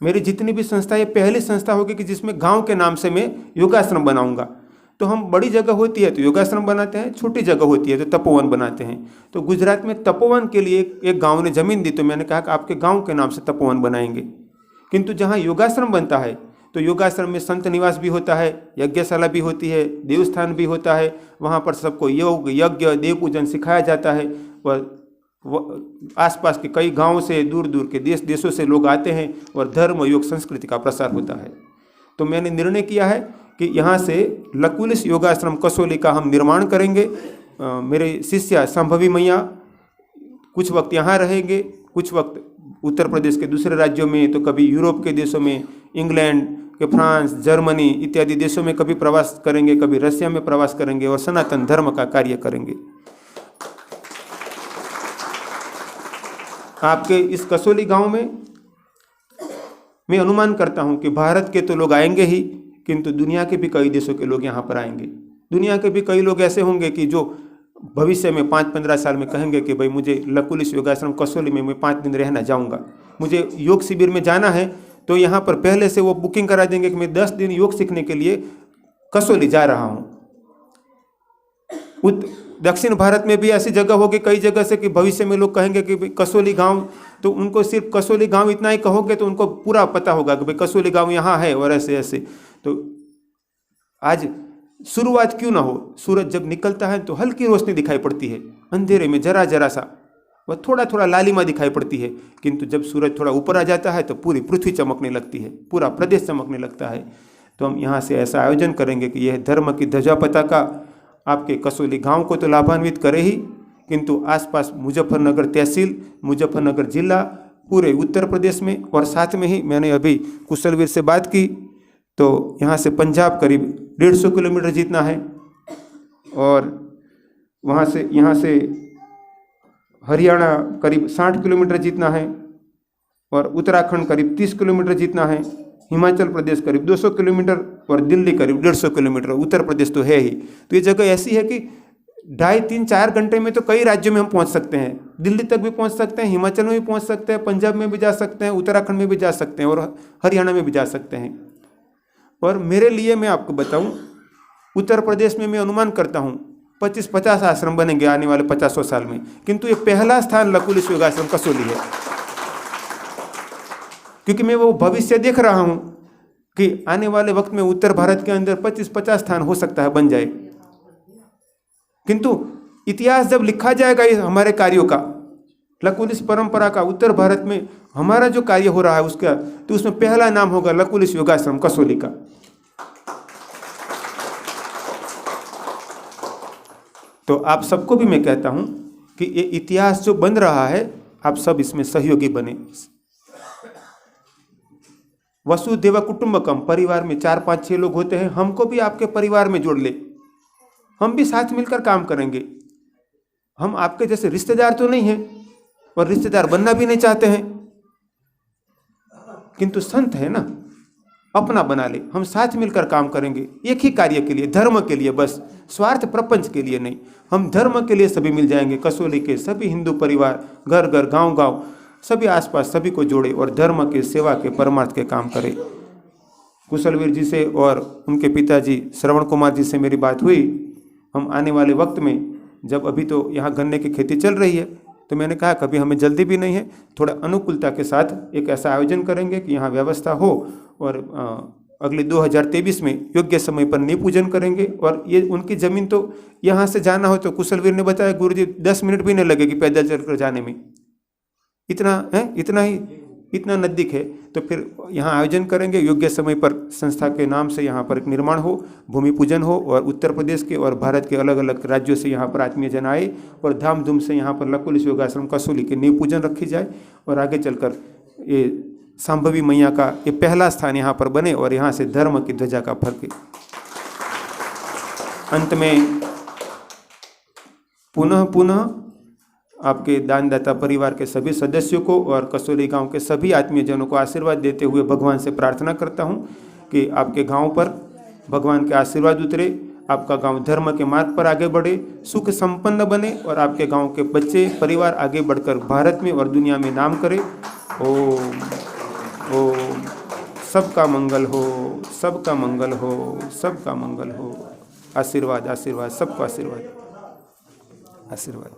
मेरी जितनी भी संस्था, ये पहली संस्था होगी कि जिसमें गांव के नाम से मैं योगाश्रम बनाऊंगा। तो हम बड़ी जगह होती है तो योगाश्रम बनाते हैं, छोटी जगह होती है तो तपोवन बनाते हैं। तो गुजरात में तपोवन के लिए एक गांव ने जमीन दी, तो मैंने कहा कि आपके गांव के नाम से तपोवन बनाएंगे। किंतु जहां योगाश्रम बनता है तो योगाश्रम में संत निवास भी होता है, यज्ञशाला भी होती है, देवस्थान भी होता है। वहाँ पर सबको योग, यज्ञ, देव पूजन सिखाया जाता है। और आसपास के कई गाँव से, दूर दूर के देशों से लोग आते हैं और धर्म, योग, संस्कृति का प्रसार होता है। तो मैंने निर्णय किया है कि यहाँ से लकुलिस योगाश्रम कसोली का हम निर्माण करेंगे। मेरे शिष्या संभवी मैया कुछ वक्त यहाँ रहेंगे, कुछ वक्त उत्तर प्रदेश के दूसरे राज्यों में, तो कभी यूरोप के देशों में, इंग्लैंड के, फ्रांस, जर्मनी इत्यादि देशों में कभी प्रवास करेंगे, कभी रशिया में प्रवास करेंगे और सनातन धर्म का कार्य करेंगे। आपके इस कसोली गांव में मैं अनुमान करता हूं कि भारत के तो लोग आएंगे ही, किंतु दुनिया के भी कई देशों के लोग यहाँ पर आएंगे। दुनिया के भी कई लोग ऐसे होंगे कि जो भविष्य में 5-15 साल में कहेंगे कि भाई मुझे लकुलिस योगाश्रम कसोली में मैं 5 दिन रहना जाऊँगा, मुझे योग शिविर में जाना है। तो यहाँ पर पहले से वो बुकिंग करा देंगे कि मैं 10 दिन योग सीखने के लिए कसोली जा रहा हूँ। दक्षिण भारत में भी ऐसी जगह होगी कई जगह से कि भविष्य में लोग कहेंगे कि भाई कसोली गांव, तो उनको सिर्फ कसोली गांव इतना ही कहोगे तो उनको पूरा पता होगा कि भाई कसोली गांव यहाँ है और ऐसे ऐसे। तो आज शुरुआत क्यों ना हो, सूरज जब निकलता है तो हल्की रोशनी दिखाई पड़ती है, अंधेरे में जरा जरा सा वह थोड़ा थोड़ा लालिमा दिखाई पड़ती है, किंतु जब सूरज थोड़ा ऊपर आ जाता है तो पूरी पृथ्वी चमकने लगती है, पूरा प्रदेश चमकने लगता है। तो हम यहाँ से ऐसा आयोजन करेंगे कि यह धर्म की ध्वजा पताका आपके कसोली गांव को तो लाभान्वित करे ही, किंतु आसपास मुजफ्फरनगर तहसील, मुजफ्फरनगर जिला पूरे उत्तर प्रदेश में, और साथ में ही मैंने अभी कुशलवीर से बात की तो यहाँ से पंजाब करीब 150 किलोमीटर जीतना है, और वहाँ से यहाँ से हरियाणा करीब 60 किलोमीटर जीतना है, और उत्तराखंड करीब 30 किलोमीटर जीतना है, हिमाचल प्रदेश करीब 200 किलोमीटर और दिल्ली करीब 150 किलोमीटर। उत्तर प्रदेश तो है ही। तो ये जगह ऐसी है कि 2.5-3-4 घंटे में तो कई राज्यों में हम पहुंच सकते हैं। दिल्ली तक भी पहुंच सकते हैं, हिमाचल में भी पहुंच सकते हैं, पंजाब में भी जा सकते हैं, उत्तराखंड में भी जा सकते हैं, और हरियाणा में भी जा सकते हैं। और मेरे लिए मैं आपको बताऊं, उत्तर प्रदेश में मैं अनुमान करता हूं 25-50 आश्रम बनेंगे आने वाले 50 साल में, किंतु ये पहला स्थान लकुलिश योगाश्रम कसोली है, क्योंकि मैं वो भविष्य देख रहा हूं कि आने वाले वक्त में उत्तर भारत के अंदर 25-50 स्थान हो सकता है बन जाए। किंतु इतिहास जब लिखा जाएगा ये हमारे कार्यों का, लकुलिश परंपरा का, उत्तर भारत में हमारा जो कार्य हो रहा है उसका, तो उसमें पहला नाम होगा लकुलिश योगाश्रम कसोली का। तो आप सबको भी मैं कहता हूं कि ये इतिहास जो बन रहा है, आप सब इसमें सहयोगी बने। वसुधैव कुटुंबकम, परिवार में 4-5-6 लोग होते हैं, हमको भी आपके परिवार में जोड़ ले, हम भी साथ मिलकर काम करेंगे। हम आपके जैसे रिश्तेदार तो नहीं हैं और रिश्तेदार बनना भी नहीं चाहते हैं, किंतु संत है ना, अपना बना ले। हम साथ मिलकर काम करेंगे एक ही कार्य के लिए, धर्म के लिए, बस स्वार्थ प्रपंच के लिए नहीं। हम धर्म के लिए सभी मिल जाएंगे। कसोली के सभी हिंदू परिवार, घर घर, गांव गांव, सभी आसपास सभी को जोड़े और धर्म के, सेवा के, परमार्थ के काम करे। कुशलवीर जी से और उनके पिताजी श्रवण कुमार जी से मेरी बात हुई। हम आने वाले वक्त में, जब अभी तो यहाँ गन्ने की खेती चल रही है, तो मैंने कहा कभी हमें जल्दी भी नहीं है, थोड़ा अनुकूलता के साथ एक ऐसा आयोजन करेंगे कि यहाँ व्यवस्था हो, और अगले 2023 में योग्य समय पर नींव पूजन करेंगे। और ये उनकी ज़मीन तो यहाँ से जाना हो तो कुशलवीर ने बताया गुरुजी 10 मिनट भी नहीं लगेगी पैदल चलकर जाने में, इतना है, इतना नज़दीक है। तो फिर यहाँ आयोजन करेंगे, योग्य समय पर संस्था के नाम से यहाँ पर एक निर्माण हो, भूमि पूजन हो, और उत्तर प्रदेश के और भारत के अलग अलग राज्यों से यहाँ पर आत्मीय जन आए और धामधूम से यहाँ पर लकुलिश योगाश्रम कसोली की नींव पूजन रखी जाए, और आगे चलकर ये सांभवी मैया का ये पहला स्थान यहाँ पर बने और यहाँ से धर्म की ध्वजा का फरके। अंत में पुनः आपके दानदाता परिवार के सभी सदस्यों को और कसोली गांव के सभी आत्मीय जनों को आशीर्वाद देते हुए भगवान से प्रार्थना करता हूं कि आपके गांव पर भगवान के आशीर्वाद उतरे, आपका गांव धर्म के मार्ग पर आगे बढ़े, सुख संपन्न बने, और आपके गांव के बच्चे परिवार आगे बढ़कर भारत में और दुनिया में नाम करे। ओम ओम। सबका मंगल हो, सबका मंगल हो, सबका मंगल हो। आशीर्वाद, आशीर्वाद, सबको आशीर्वाद, आशीर्वाद।